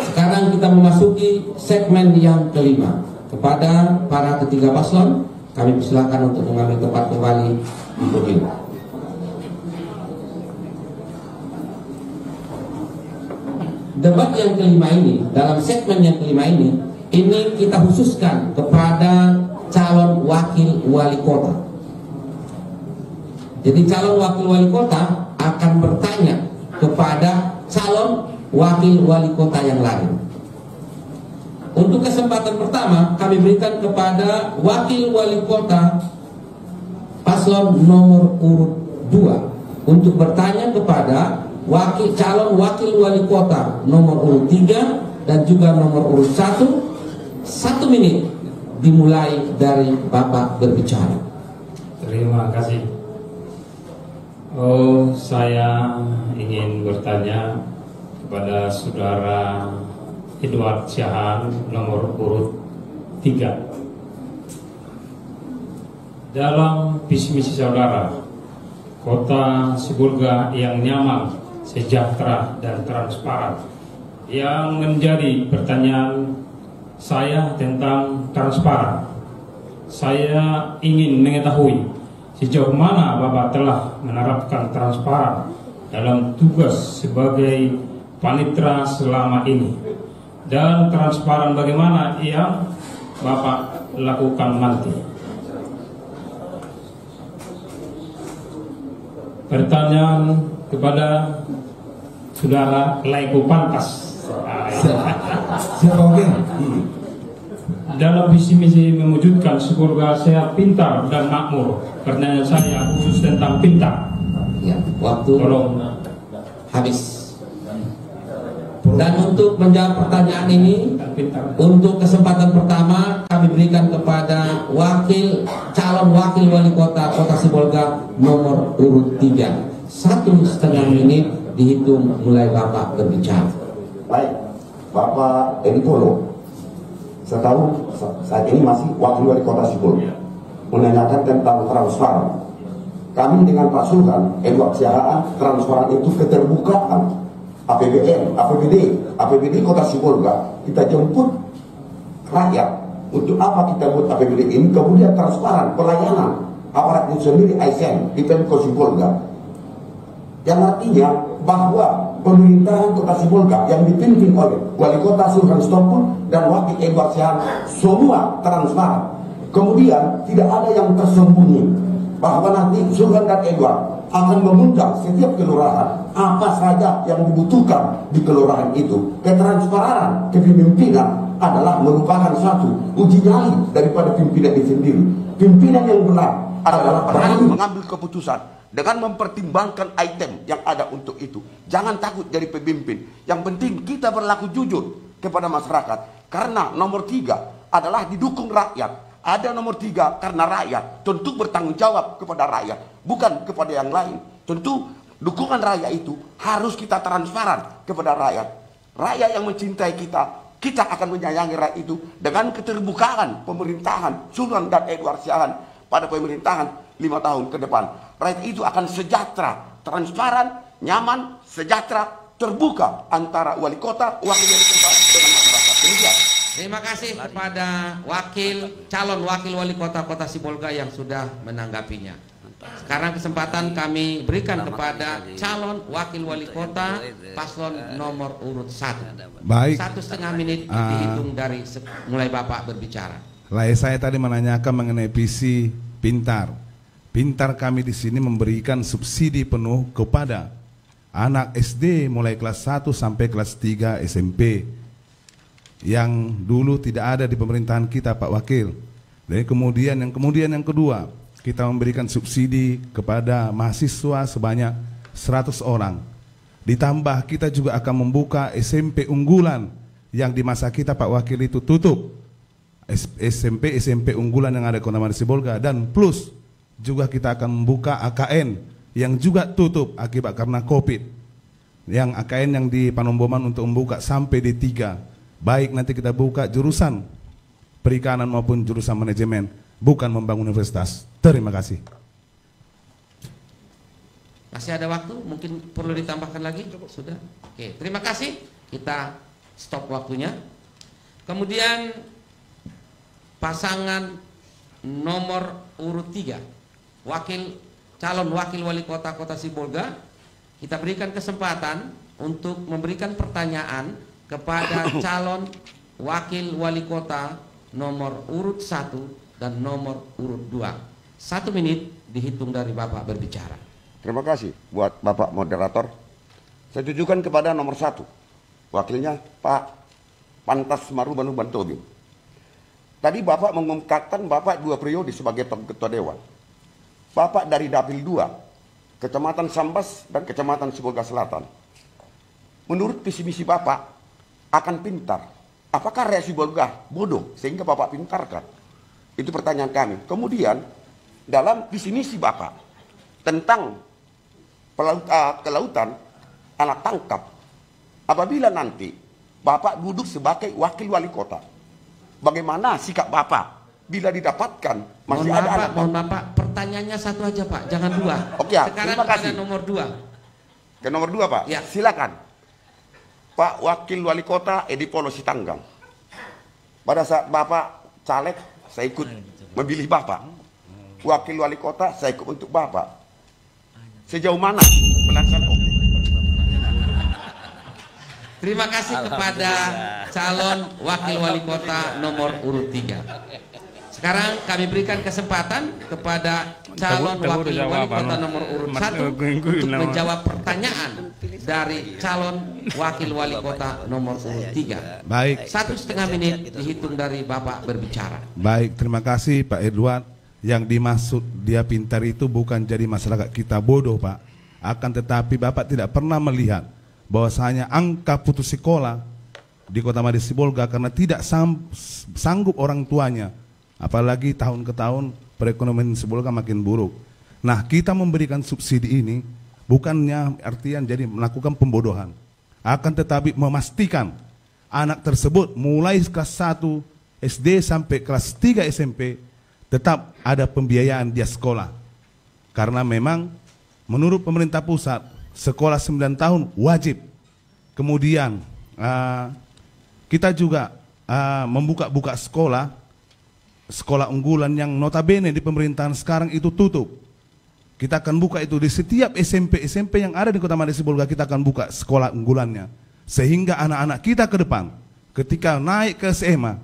Sekarang kita memasuki segmen yang kelima. Kepada para ketiga paslon, kami persilakan untuk mengambil tempat kembali di podium. Debat yang kelima ini, dalam segmen yang kelima ini kita khususkan kepada calon wakil wali kota. Jadi calon wakil wali kota akan bertanya kepada calon wakil wali kota yang lain. Untuk kesempatan pertama kami berikan kepada wakil wali kota paslon nomor urut 2 untuk bertanya kepada calon wakil wali kota nomor urut 3 dan juga nomor urut 1. 1 menit dimulai dari Bapak berbicara. Terima kasih. Saya ingin bertanya kepada saudara Edward Syahan nomor urut 3. Dalam visi misi saudara, Kota Sibolga yang nyaman, sejahtera dan transparan, yang menjadi pertanyaan saya tentang transparan. Saya ingin mengetahui sejauh mana Bapak telah menerapkan transparan dalam tugas sebagai panitera selama ini, dan transparan bagaimana yang Bapak lakukan nanti. Pertanyaan kepada saudara Laiku Pantas. Dalam visi misi mewujudkan Sibolga sehat, pintar dan makmur. Pertanyaan saya khusus tentang pintar. Ya, waktu tolong habis. Dan untuk menjawab pertanyaan ini, untuk kesempatan pertama kami berikan kepada calon wakil wali kota Kota Sibolga nomor urut 3. 1,5 menit dihitung mulai Bapak berbicara. Baik, Bapak Edi Polo, saya tahu saat ini masih wakil wali kota Sibolga, menanyakan tentang transparan. Kami dengan Pak Sultan Edward Syahaan, transparan itu keterbukaan. APBD kota Sibolga kita jemput rakyat. Untuk apa kita buat APBD ini? Kemudian transparan pelayanan aparat itu sendiri ASN di Pemko Sibolga, yang artinya bahwa pemerintahan Kota Sibolga yang dipimpin oleh Wali Kota Sultan Stompul dan Wakil Edward Syahaan semua transparan. Kemudian tidak ada yang tersembunyi, bahwa nanti Sultan dan Edward akan mengundang setiap kelurahan apa saja yang dibutuhkan di kelurahan itu. Ketransparan kepemimpinan adalah merupakan satu uji nyali daripada pimpinan itu sendiri. Pimpinan yang benar adalah berani mengambil keputusan dengan mempertimbangkan item yang ada untuk itu. Jangan takut jadi pemimpin. Yang penting kita berlaku jujur kepada masyarakat. Karena nomor 3 adalah didukung rakyat. Ada nomor 3 karena rakyat tentu bertanggung jawab kepada rakyat, bukan kepada yang lain. Tentu dukungan rakyat itu harus kita transparan kepada rakyat. Rakyat yang mencintai kita akan menyayangi rakyat itu dengan keterbukaan pemerintahan Sultan dan Edward Syahaan pada pemerintahan 5 tahun ke depan. Rakyat itu akan sejahtera, transparan, nyaman, sejahtera, terbuka antara wali kota, wakil wali kota dengan masyarakat. Demikian. Terima kasih kepada calon wakil wali kota Kota Sibolga yang sudah menanggapinya. Sekarang kesempatan kami berikan kepada calon wakil wali kota paslon nomor urut 1. Baik. 1,5 menit dihitung dari mulai Bapak berbicara. Saya tadi menanyakan mengenai visi pintar. Pintar kami di sini memberikan subsidi penuh kepada anak SD mulai kelas 1 sampai kelas 3 SMP. Yang dulu tidak ada di pemerintahan kita, Pak Wakil. Dan kemudian yang kedua, kita memberikan subsidi kepada mahasiswa sebanyak 100 orang. Ditambah kita juga akan membuka SMP unggulan yang di masa kita Pak Wakil itu tutup. SMP unggulan yang ada di Kota Sibolga, dan plus juga kita akan membuka AKN yang juga tutup akibat karena Covid. yang AKN yang di Panomboman untuk membuka sampai D3. Baik nanti kita buka jurusan perikanan maupun jurusan manajemen, bukan membangun universitas. Terima kasih. Masih ada waktu, mungkin perlu ditambahkan lagi? Sudah? Oke, terima kasih. Kita stop waktunya. Kemudian pasangan nomor urut 3, calon wakil wali kota Kota Sibolga, kita berikan kesempatan untuk memberikan pertanyaan kepada calon wakil wali kota nomor urut 1 dan nomor urut 2. 1 menit dihitung dari Bapak berbicara. Terima kasih buat Bapak moderator. Saya tujukan kepada nomor 1, wakilnya Pak Pantas Marubanu Bantobi. Tadi Bapak mengungkapkan Bapak 2 periode sebagai Ketua Dewan. Bapak dari Dapil 2, Kecamatan Sambas dan Kecamatan Sibolga Selatan. Menurut visi misi Bapak akan pintar. Apakah rakyat Sibolga bodoh sehingga Bapak pintarkan? Itu pertanyaan kami. Kemudian dalam visi misi Bapak tentang kelautan anak tangkap, apabila nanti Bapak duduk sebagai wakil wali kota, bagaimana sikap Bapak bila didapatkan masih ada anak? Mohon maaf Pak, pertanyaannya 1 aja Pak, jangan 2. Oke ya, sekarang terima kasih. ada nomor 2. Ke nomor 2 Pak, ya. Silakan. Pak Wakil Wali Kota Edi Polo Sitanggang. Pada saat Bapak caleg, saya ikut memilih Bapak. Wakil Wali Kota, saya ikut untuk Bapak. Sejauh mana pelaksanaan? Terima kasih kepada calon wakil wali kota nomor urut 3. Sekarang kami berikan kesempatan kepada calon wakil wali kota nomor urut 1 untuk menjawab pertanyaan dari calon wakil wali kota nomor urut 3. Baik. 1,5 menit dihitung dari Bapak berbicara. Baik, terima kasih Pak Edward. Yang dimaksud dia pintar itu bukan jadi masyarakat kita bodoh Pak. Akan tetapi Bapak tidak pernah melihat bahwasanya angka putus sekolah di Kota Made Sibolga karena tidak sanggup orang tuanya. Apalagi tahun ke tahun perekonomian Sibolga makin buruk. Nah, kita memberikan subsidi ini bukannya artian jadi melakukan pembodohan. Akan tetapi memastikan anak tersebut mulai kelas 1 SD sampai kelas 3 SMP tetap ada pembiayaan dia sekolah. Karena memang menurut pemerintah pusat sekolah 9 tahun wajib. Kemudian kita juga membuka sekolah unggulan yang notabene di pemerintahan sekarang itu tutup. Kita akan buka itu di setiap SMP yang ada di Kota Made Sibolga, kita akan buka sekolah unggulannya. Sehingga anak-anak kita ke depan ketika naik ke SMA,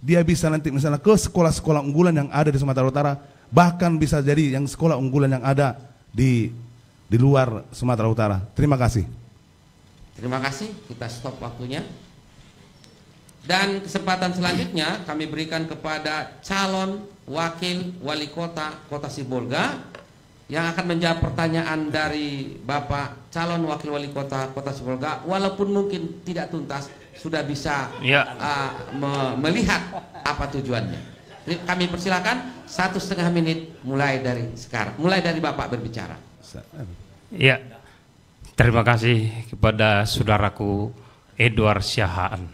dia bisa nanti misalnya ke sekolah-sekolah unggulan yang ada di Sumatera Utara, bahkan bisa jadi yang sekolah unggulan yang ada di luar Sumatera Utara. Terima kasih. Terima kasih, kita stop waktunya. Dan kesempatan selanjutnya kami berikan kepada calon wakil wali kota Kota Sibolga yang akan menjawab pertanyaan dari Bapak calon wakil wali kota Kota Sibolga, walaupun mungkin tidak tuntas, sudah bisa melihat apa tujuannya. Kami persilakan 1,5 menit mulai dari sekarang, mulai dari Bapak berbicara. Ya, terima kasih kepada saudaraku Edward Syahaan.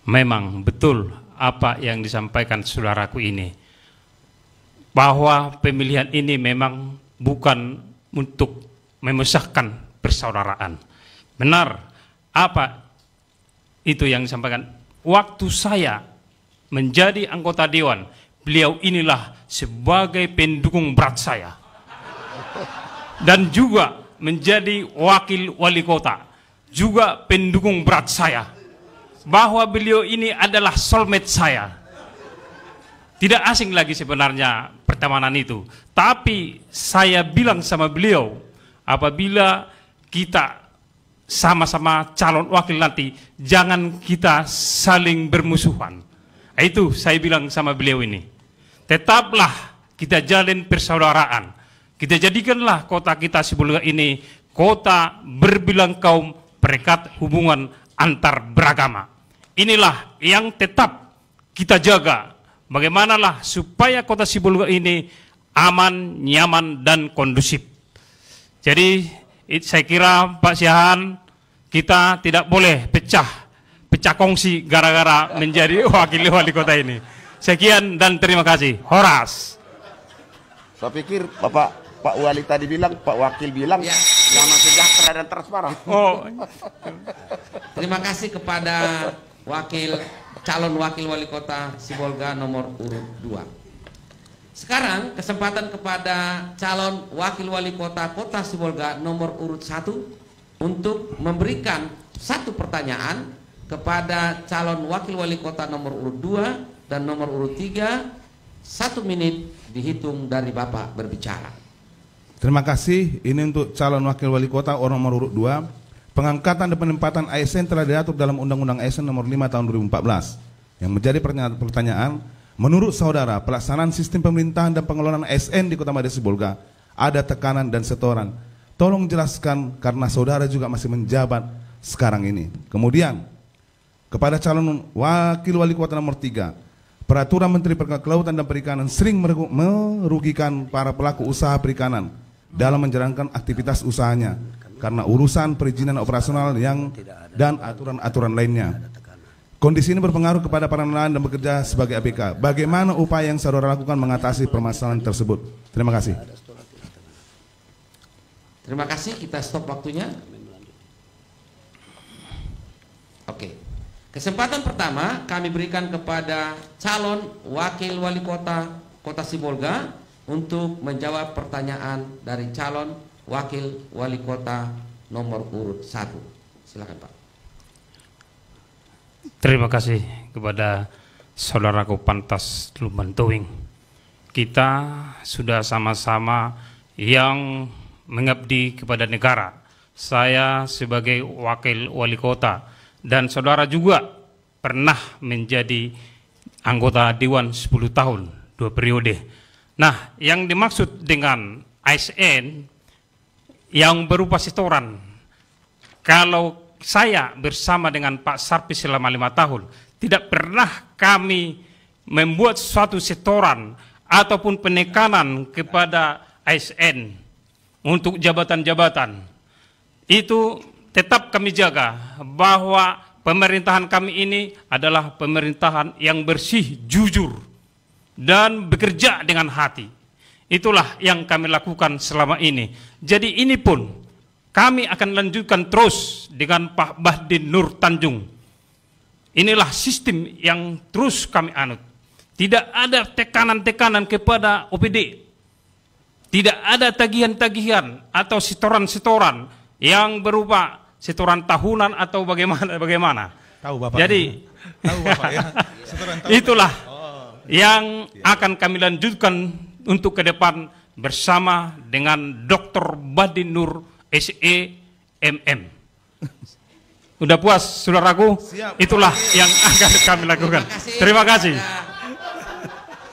Memang betul apa yang disampaikan saudaraku ini, bahwa pemilihan ini memang bukan untuk memisahkan persaudaraan. Benar apa itu yang disampaikan. Waktu saya menjadi anggota dewan, beliau inilah sebagai pendukung berat saya. Dan juga menjadi wakil wali kota, juga pendukung berat saya. Bahwa beliau ini adalah soulmate saya. Tidak asing lagi sebenarnya pertemanan itu. Tapi saya bilang sama beliau, apabila kita sama-sama calon wakil nanti, jangan kita saling bermusuhan. Itu saya bilang sama beliau ini. Tetaplah kita jalin persaudaraan. Kita jadikanlah kota kita Sibolga ini kota berbilang kaum, perekat hubungan antar beragama. Inilah yang tetap kita jaga. Bagaimanalah supaya kota Sibolga ini aman, nyaman, dan kondusif. Jadi saya kira Pak Syahaan kita tidak boleh pecah kongsi gara-gara menjadi wakil wali kota ini. Sekian dan terima kasih. Horas. Saya pikir Pak Wali tadi bilang, Pak Wakil bilang, damai sejahtera dan transparan. Oh. Terima kasih kepada calon wakil wali kota Sibolga nomor urut 2. Sekarang kesempatan kepada calon wakil wali kota kota Sibolga nomor urut 1 untuk memberikan satu pertanyaan kepada calon wakil wali kota nomor urut 2 dan nomor urut 3. 1 menit dihitung dari Bapak berbicara. Terima kasih. Ini untuk calon wakil wali kota orang nomor urut 2. Pengangkatan dan penempatan ASN telah diatur dalam Undang-Undang ASN nomor 5 tahun 2014. Yang menjadi pertanyaan, menurut saudara, pelaksanaan sistem pemerintahan dan pengelolaan ASN di Kota Madya Sibolga ada tekanan dan setoran. Tolong jelaskan karena saudara juga masih menjabat sekarang ini. Kemudian kepada calon wakil wali kota nomor 3, peraturan Menteri Kelautan dan Perikanan sering merugikan para pelaku usaha perikanan dalam menjalankan aktivitas usahanya karena urusan perizinan operasional dan aturan-aturan lainnya. Kondisi ini berpengaruh kepada para nelayan dan bekerja sebagai ABK. Bagaimana upaya yang saudara lakukan mengatasi permasalahan tersebut? Terima kasih. Terima kasih, kita stop waktunya. Oke. Kesempatan pertama kami berikan kepada calon wakil wali kota Kota Sibolga untuk menjawab pertanyaan dari calon wakil wali kota nomor urut 1. Silakan Pak. Terima kasih kepada saudaraku Pantas Lumbantuing. Kita sudah sama-sama yang mengabdi kepada negara. Saya sebagai wakil wali kota dan saudara juga pernah menjadi anggota Dewan 10 tahun, 2 periode. Nah, yang dimaksud dengan ASN yang berupa setoran, kalau saya bersama dengan Pak Sarpi selama 5 tahun, tidak pernah kami membuat suatu setoran ataupun penekanan kepada ASN untuk jabatan-jabatan. Itu tetap kami jaga bahwa pemerintahan kami ini adalah pemerintahan yang bersih, jujur, dan bekerja dengan hati. Itulah yang kami lakukan selama ini. Jadi ini pun kami akan lanjutkan terus dengan Pak Bahdin Nur Tanjung. Inilah sistem yang terus kami anut. Tidak ada tekanan-tekanan kepada OPD. Tidak ada tagihan-tagihan atau setoran-setoran yang berupa setoran tahunan atau bagaimana. Tahu Bapak. Jadi tahu Bapak ya. Itulah yang akan kami lanjutkan untuk ke depan bersama dengan Dr. Bahdin Nur SEMM. Udah puas saudaraku? Siap. Itulah yang akan kami lakukan. Terima kasih.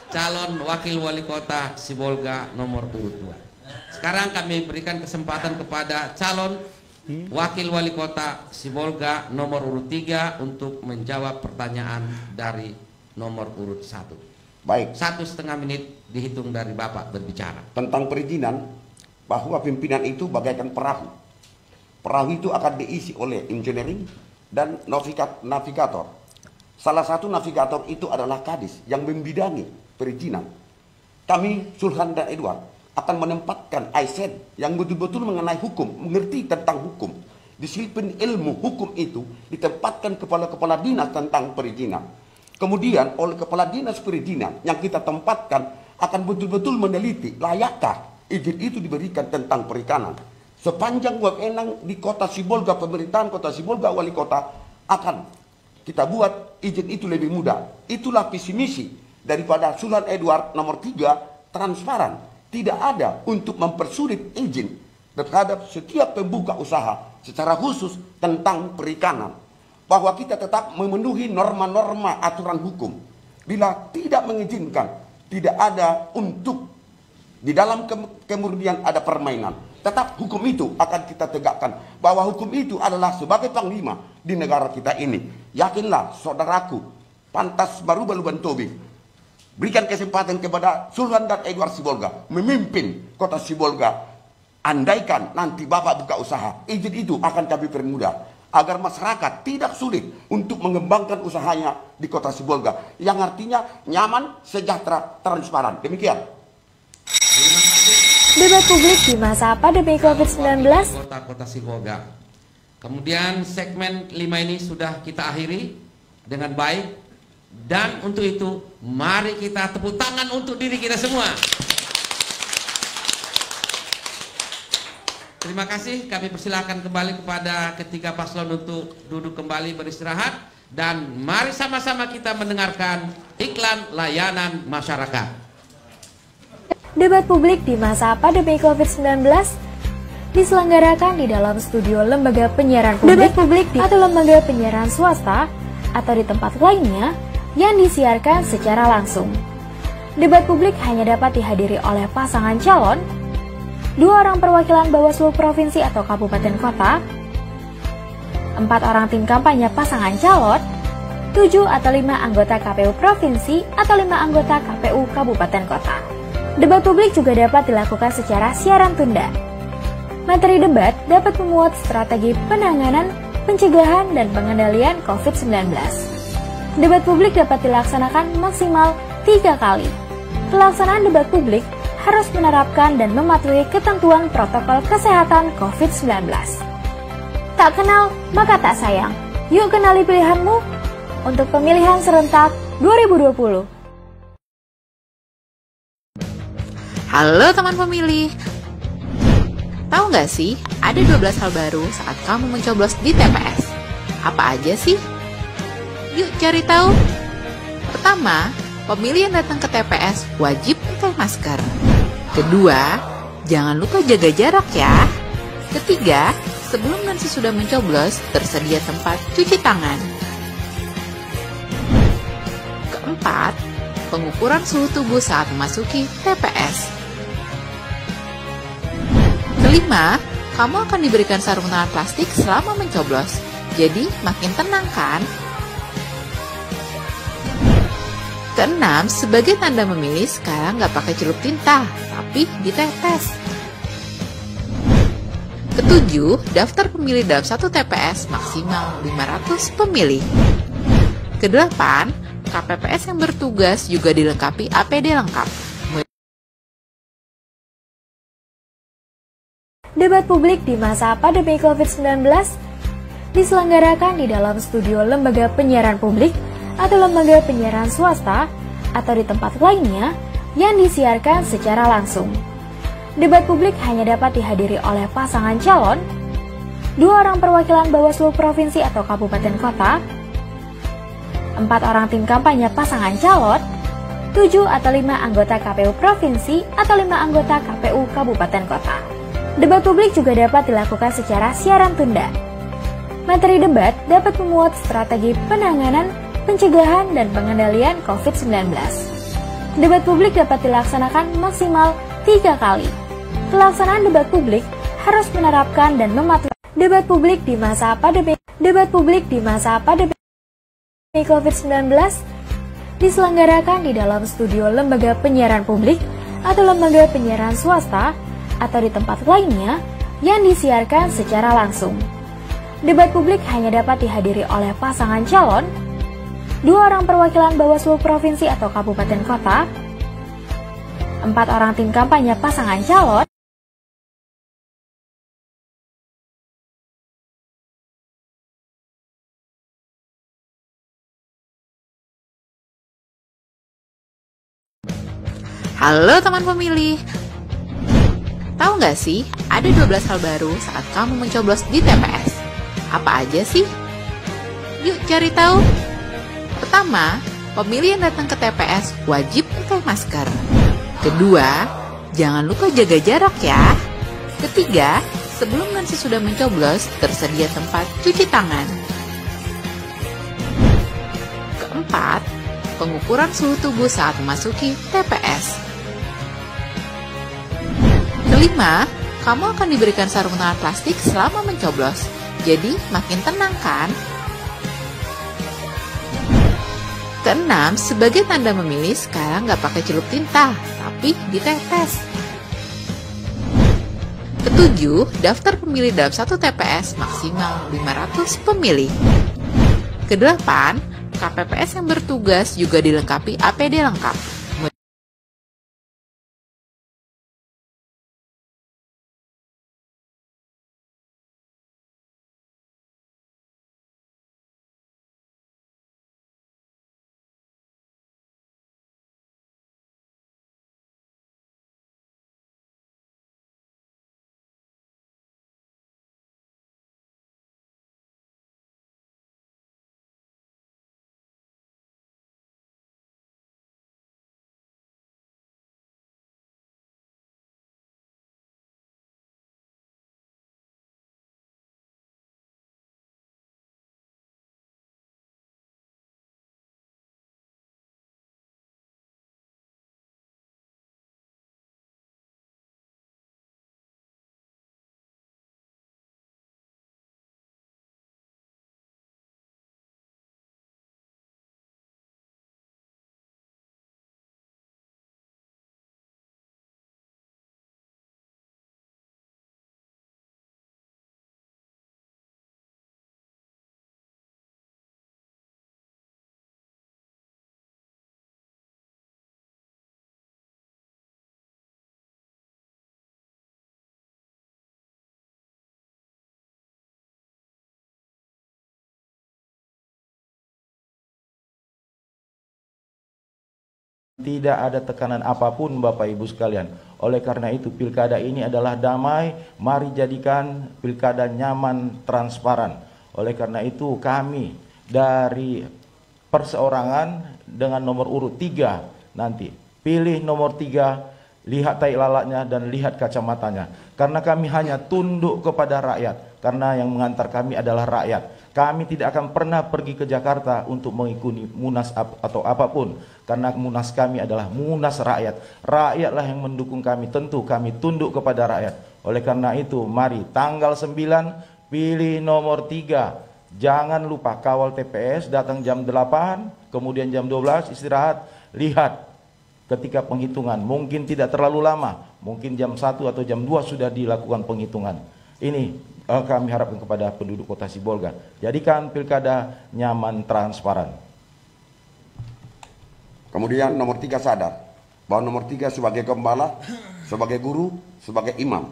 Calon wakil wali kota Sibolga nomor urut 2. Sekarang kami berikan kesempatan kepada calon wakil wali kota Sibolga nomor urut 3 untuk menjawab pertanyaan dari nomor urut 1. Baik. 1,5 menit dihitung dari Bapak berbicara. Tentang perizinan, bahwa pimpinan itu bagaikan perahu. Perahu itu akan diisi oleh engineering dan navigator. Salah satu navigator itu adalah Kadis yang membidangi perizinan. Kami, Sulhan dan Edward, akan menempatkan ASN yang betul-betul mengenai hukum, mengerti tentang hukum. Disiplin ilmu hukum itu ditempatkan kepala-kepala dinas tentang perizinan. Kemudian oleh kepala dinas perizinan yang kita tempatkan akan betul-betul meneliti layakkah izin itu diberikan tentang perikanan. Sepanjang wewenang di Kota Sibolga, pemerintahan Kota Sibolga, wali kota akan kita buat izin itu lebih mudah. Itulah visi misi daripada Sulhan Edward nomor 3, transparan. Tidak ada untuk mempersulit izin terhadap setiap pembuka usaha secara khusus tentang perikanan. Bahwa kita tetap memenuhi norma-norma aturan hukum. Bila tidak mengizinkan, tidak ada untuk di dalam kemudian ada permainan. Tetap hukum itu akan kita tegakkan. Bahwa hukum itu adalah sebagai panglima di negara kita ini. Yakinlah saudaraku, Pantas Baruba Lumbantuing, berikan kesempatan kepada Sulhan dan Edward Sibolga memimpin Kota Sibolga. Andaikan nanti Bapak buka usaha, izin itu akan kami permudah. agar masyarakat tidak sulit untuk mengembangkan usahanya di Kota Sibolga, yang artinya nyaman, sejahtera, transparan. Demikian. Debat publik di masa pandemi COVID-19. Kota Sibolga. Kemudian segmen 5 ini sudah kita akhiri dengan baik. Dan untuk itu, mari kita tepuk tangan untuk diri kita semua. Terima kasih, kami persilakan kembali kepada ketiga paslon untuk duduk kembali beristirahat. Dan mari sama-sama kita mendengarkan iklan layanan masyarakat. Debat publik di masa pandemi COVID-19 diselenggarakan di dalam studio lembaga penyiaran publik, atau lembaga penyiaran swasta atau di tempat lainnya yang disiarkan secara langsung. Debat publik hanya dapat dihadiri oleh pasangan calon, 2 orang perwakilan Bawaslu Provinsi atau Kabupaten Kota, 4 orang tim kampanye pasangan calon, 7 atau 5 anggota KPU Provinsi atau 5 anggota KPU Kabupaten Kota. Debat publik juga dapat dilakukan secara siaran tunda. Materi debat dapat memuat strategi penanganan, pencegahan, dan pengendalian COVID-19. Debat publik dapat dilaksanakan maksimal 3 kali. Pelaksanaan debat publik harus menerapkan dan mematuhi ketentuan protokol kesehatan COVID-19. Tak kenal, maka tak sayang. Yuk kenali pilihanmu untuk pemilihan serentak 2020. Halo teman pemilih. Tahu nggak sih, ada 12 hal baru saat kamu mencoblos di TPS. Apa aja sih? Yuk cari tahu. Pertama, pemilih yang datang ke TPS wajib pakai masker. Kedua, jangan lupa jaga jarak ya. Ketiga, sebelum dan sesudah mencoblos, tersedia tempat cuci tangan. Keempat, pengukuran suhu tubuh saat memasuki TPS. Kelima, kamu akan diberikan sarung tangan plastik selama mencoblos. Jadi, makin tenang kan? Keenam, sebagai tanda memilih sekarang nggak pakai celup tinta, tapi ditetes. Ketujuh, daftar pemilih dalam satu TPS maksimal 500 pemilih. Kedelapan, KPPS yang bertugas juga dilengkapi APD lengkap. Debat publik di masa pandemi COVID-19 diselenggarakan di dalam studio lembaga penyiaran publik atau lembaga penyiaran swasta atau di tempat lainnya yang disiarkan secara langsung. Debat publik hanya dapat dihadiri oleh pasangan calon, 2 orang perwakilan Bawaslu Provinsi atau Kabupaten Kota, 4 orang tim kampanye pasangan calon, 7 atau 5 anggota KPU Provinsi atau 5 anggota KPU Kabupaten Kota. Debat publik juga dapat dilakukan secara siaran tunda. Materi debat dapat memuat strategi penanganan, pencegahan, dan pengendalian COVID-19. Debat publik dapat dilaksanakan maksimal 3 kali. Pelaksanaan debat publik harus menerapkan dan mematuhi debat publik di masa pandemi. Debat publik di masa pandemi COVID-19 diselenggarakan di dalam studio lembaga penyiaran publik atau lembaga penyiaran swasta atau di tempat lainnya yang disiarkan secara langsung. Debat publik hanya dapat dihadiri oleh pasangan calon, 2 orang perwakilan Bawaslu Provinsi atau Kabupaten Kota, 4 orang tim kampanye pasangan calon, Halo teman pemilih. Tahu nggak sih, ada 12 hal baru saat kamu mencoblos di TPS. Apa aja sih? Yuk cari tahu. Pertama, pemilih yang datang ke TPS wajib pakai masker. Kedua, jangan lupa jaga jarak ya. Ketiga, sebelum dan sesudah mencoblos, tersedia tempat cuci tangan. Keempat, pengukuran suhu tubuh saat memasuki TPS. Kelima, kamu akan diberikan sarung tangan plastik selama mencoblos. Jadi, makin tenang kan? Keenam, sebagai tanda memilih sekarang nggak pakai celup tinta, tapi ditetes. Ketujuh, daftar pemilih dalam satu TPS maksimal 500 pemilih. Kedelapan, KPPS yang bertugas juga dilengkapi APD lengkap. Tidak ada tekanan apapun Bapak Ibu sekalian. Oleh karena itu pilkada ini adalah damai. Mari jadikan pilkada nyaman, transparan. Oleh karena itu kami dari perseorangan dengan nomor urut 3 nanti. Pilih nomor 3, lihat tai lalatnya dan lihat kacamatanya. Karena kami hanya tunduk kepada rakyat. Karena yang mengantar kami adalah rakyat. Kami tidak akan pernah pergi ke Jakarta untuk mengikuti munas atau apapun. Karena munas kami adalah munas rakyat. Rakyatlah yang mendukung kami. Tentu kami tunduk kepada rakyat. Oleh karena itu mari tanggal 9 pilih nomor 3. Jangan lupa kawal TPS, datang jam 8, kemudian jam 12 istirahat. Lihat ketika penghitungan. Mungkin tidak terlalu lama. Mungkin jam 1 atau jam 2 sudah dilakukan penghitungan. Ini kami harapkan kepada penduduk Kota Sibolga. Jadikan pilkada nyaman, transparan. Kemudian nomor 3 sadar bahwa nomor 3 sebagai gembala, sebagai guru, sebagai imam,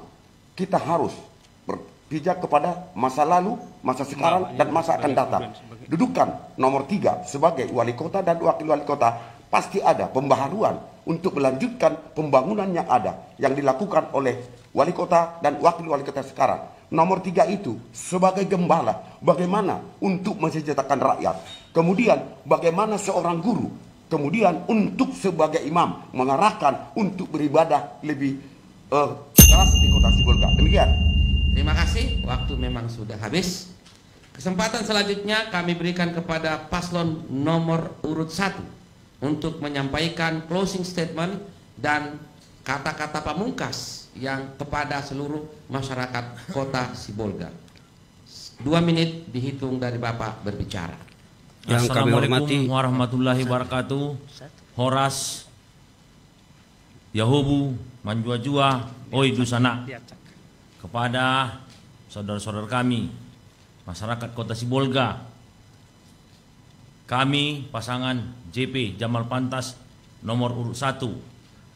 kita harus berpijak kepada masa lalu, masa sekarang, dan masa akan datang. Dudukan nomor 3 sebagai wali kota dan wakil wali kota, pasti ada pembaharuan untuk melanjutkan pembangunan yang ada, yang dilakukan oleh wali kota dan wakil wali kota sekarang. Nomor 3 itu sebagai gembala, bagaimana untuk mensejahterakan rakyat. Kemudian bagaimana seorang guru, kemudian untuk sebagai imam mengarahkan untuk beribadah lebih keras di Kota Sibolga. Demikian. Terima kasih, waktu memang sudah habis. Kesempatan selanjutnya kami berikan kepada paslon nomor urut 1 untuk menyampaikan closing statement dan kata-kata pamungkas yang kepada seluruh masyarakat Kota Sibolga. 2 menit dihitung dari Bapak berbicara. Assalamualaikum warahmatullahi wabarakatuh. Horas Yahobu Manjua-jua Oi Dusana. Kepada saudara-saudara kami masyarakat Kota Sibolga, kami pasangan JP Jamal Pantas nomor urut 1,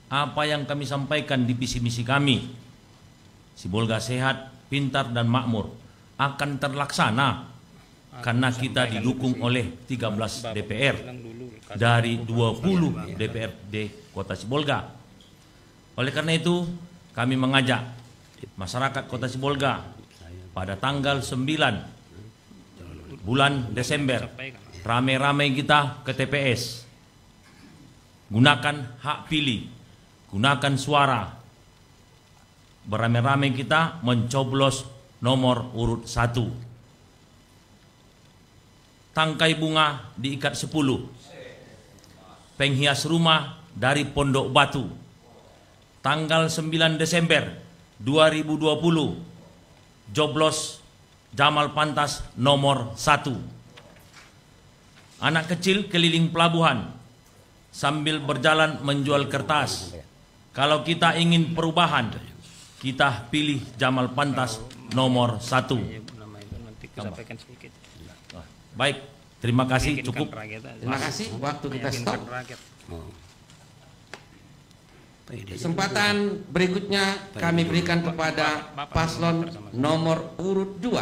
apa yang kami sampaikan di visi misi kami, Sibolga sehat, pintar dan makmur, akan terlaksana karena kita didukung oleh 13 DPR dari 20 DPRD Kota Sibolga. Oleh karena itu kami mengajak masyarakat Kota Sibolga pada tanggal 9 bulan Desember rame-rame kita ke TPS, gunakan hak pilih, gunakan suara, beramai-ramai kita mencoblos nomor urut 1. Tangkai bunga diikat 10. Penghias rumah dari Pondok Batu. Tanggal 9 Desember 2020, joblos Jamal Pantas nomor 1. Anak kecil keliling pelabuhan sambil berjalan menjual kertas. Kalau kita ingin perubahan, kita pilih Jamal Pantas nomor 1. Baik, terima kasih, cukup. Terima kasih, waktu kita stop. Kesempatan berikutnya kami berikan kepada paslon nomor urut 2.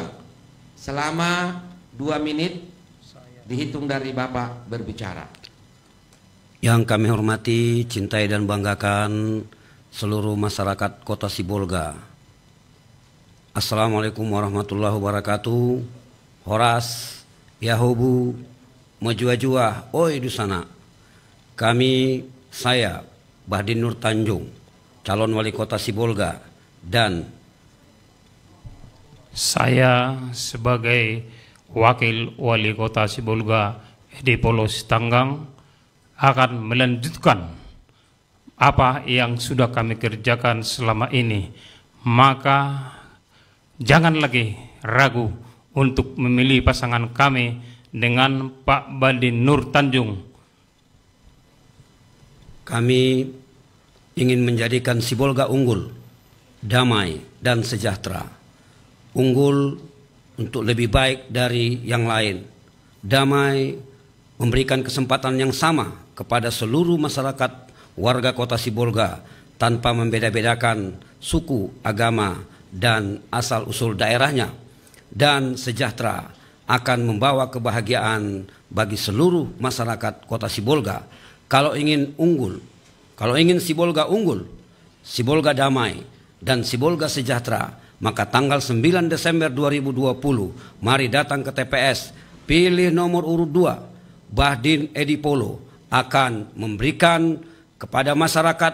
Selama 2 menit dihitung dari Bapak berbicara. Yang kami hormati, cintai dan banggakan seluruh masyarakat Kota Sibolga. Assalamualaikum warahmatullahi wabarakatuh. Horas, Yahobu, Majua-jua, oi di sana. Saya, Bahdin Nur Tanjung, calon wali kota Sibolga, dan saya sebagai wakil wali kota Sibolga Edi Polos Tanggang akan melanjutkan apa yang sudah kami kerjakan selama ini. Maka jangan lagi ragu untuk memilih pasangan kami dengan Pak Bahdin Nur Tanjung. Kami ingin menjadikan Sibolga unggul, damai dan sejahtera. Unggul untuk lebih baik dari yang lain. Damai memberikan kesempatan yang sama kepada seluruh masyarakat warga Kota Sibolga tanpa membeda-bedakan suku, agama, dan asal-usul daerahnya. Dan sejahtera akan membawa kebahagiaan bagi seluruh masyarakat Kota Sibolga. Kalau ingin unggul, kalau ingin Sibolga unggul, Sibolga damai, dan Sibolga sejahtera, maka tanggal 9 Desember 2020, mari datang ke TPS, pilih nomor urut 2, Bahdin Edi Polo, akan memberikan kepada masyarakat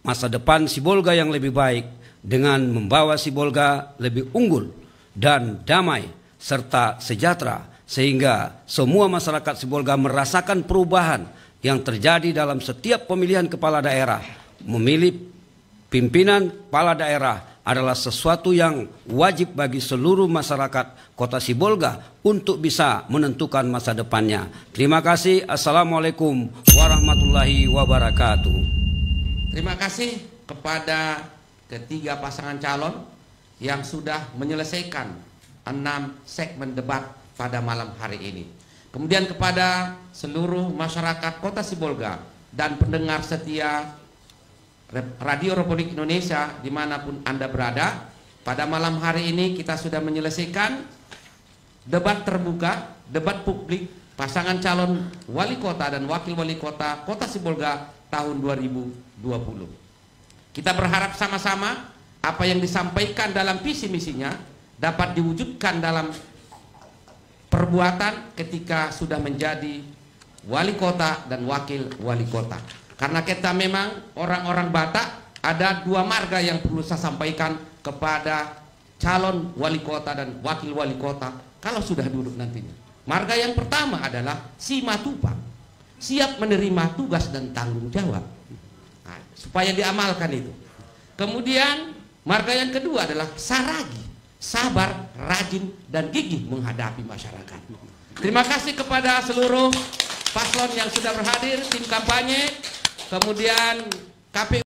masa depan Sibolga yang lebih baik, dengan membawa Sibolga lebih unggul dan damai serta sejahtera, sehingga semua masyarakat Sibolga merasakan perubahan yang terjadi dalam setiap pemilihan kepala daerah. Memilih pimpinan kepala daerah adalah sesuatu yang wajib bagi seluruh masyarakat Kota Sibolga untuk bisa menentukan masa depannya. Terima kasih. Assalamualaikum warahmatullahi wabarakatuh. Terima kasih kepada ketiga pasangan calon yang sudah menyelesaikan 6 segmen debat pada malam hari ini. Kemudian kepada seluruh masyarakat Kota Sibolga dan pendengar setia Radio Republik Indonesia dimanapun Anda berada, pada malam hari ini kita sudah menyelesaikan debat terbuka, debat publik pasangan calon wali kota dan wakil wali kota Kota Sibolga tahun 2020. Kita berharap sama-sama apa yang disampaikan dalam visi misinya dapat diwujudkan dalam perbuatan ketika sudah menjadi wali kota dan wakil wali kota. Karena kita memang orang-orang Batak, ada 2 marga yang perlu saya sampaikan kepada calon wali kota dan wakil wali kota kalau sudah duduk nantinya. Marga yang pertama adalah Simatupang, siap menerima tugas dan tanggung jawab. Nah, supaya diamalkan itu. Kemudian marga yang kedua adalah Saragi, sabar, rajin, dan gigih menghadapi masyarakat. Terima kasih kepada seluruh paslon yang sudah berhadir, tim kampanye, kemudian KPU.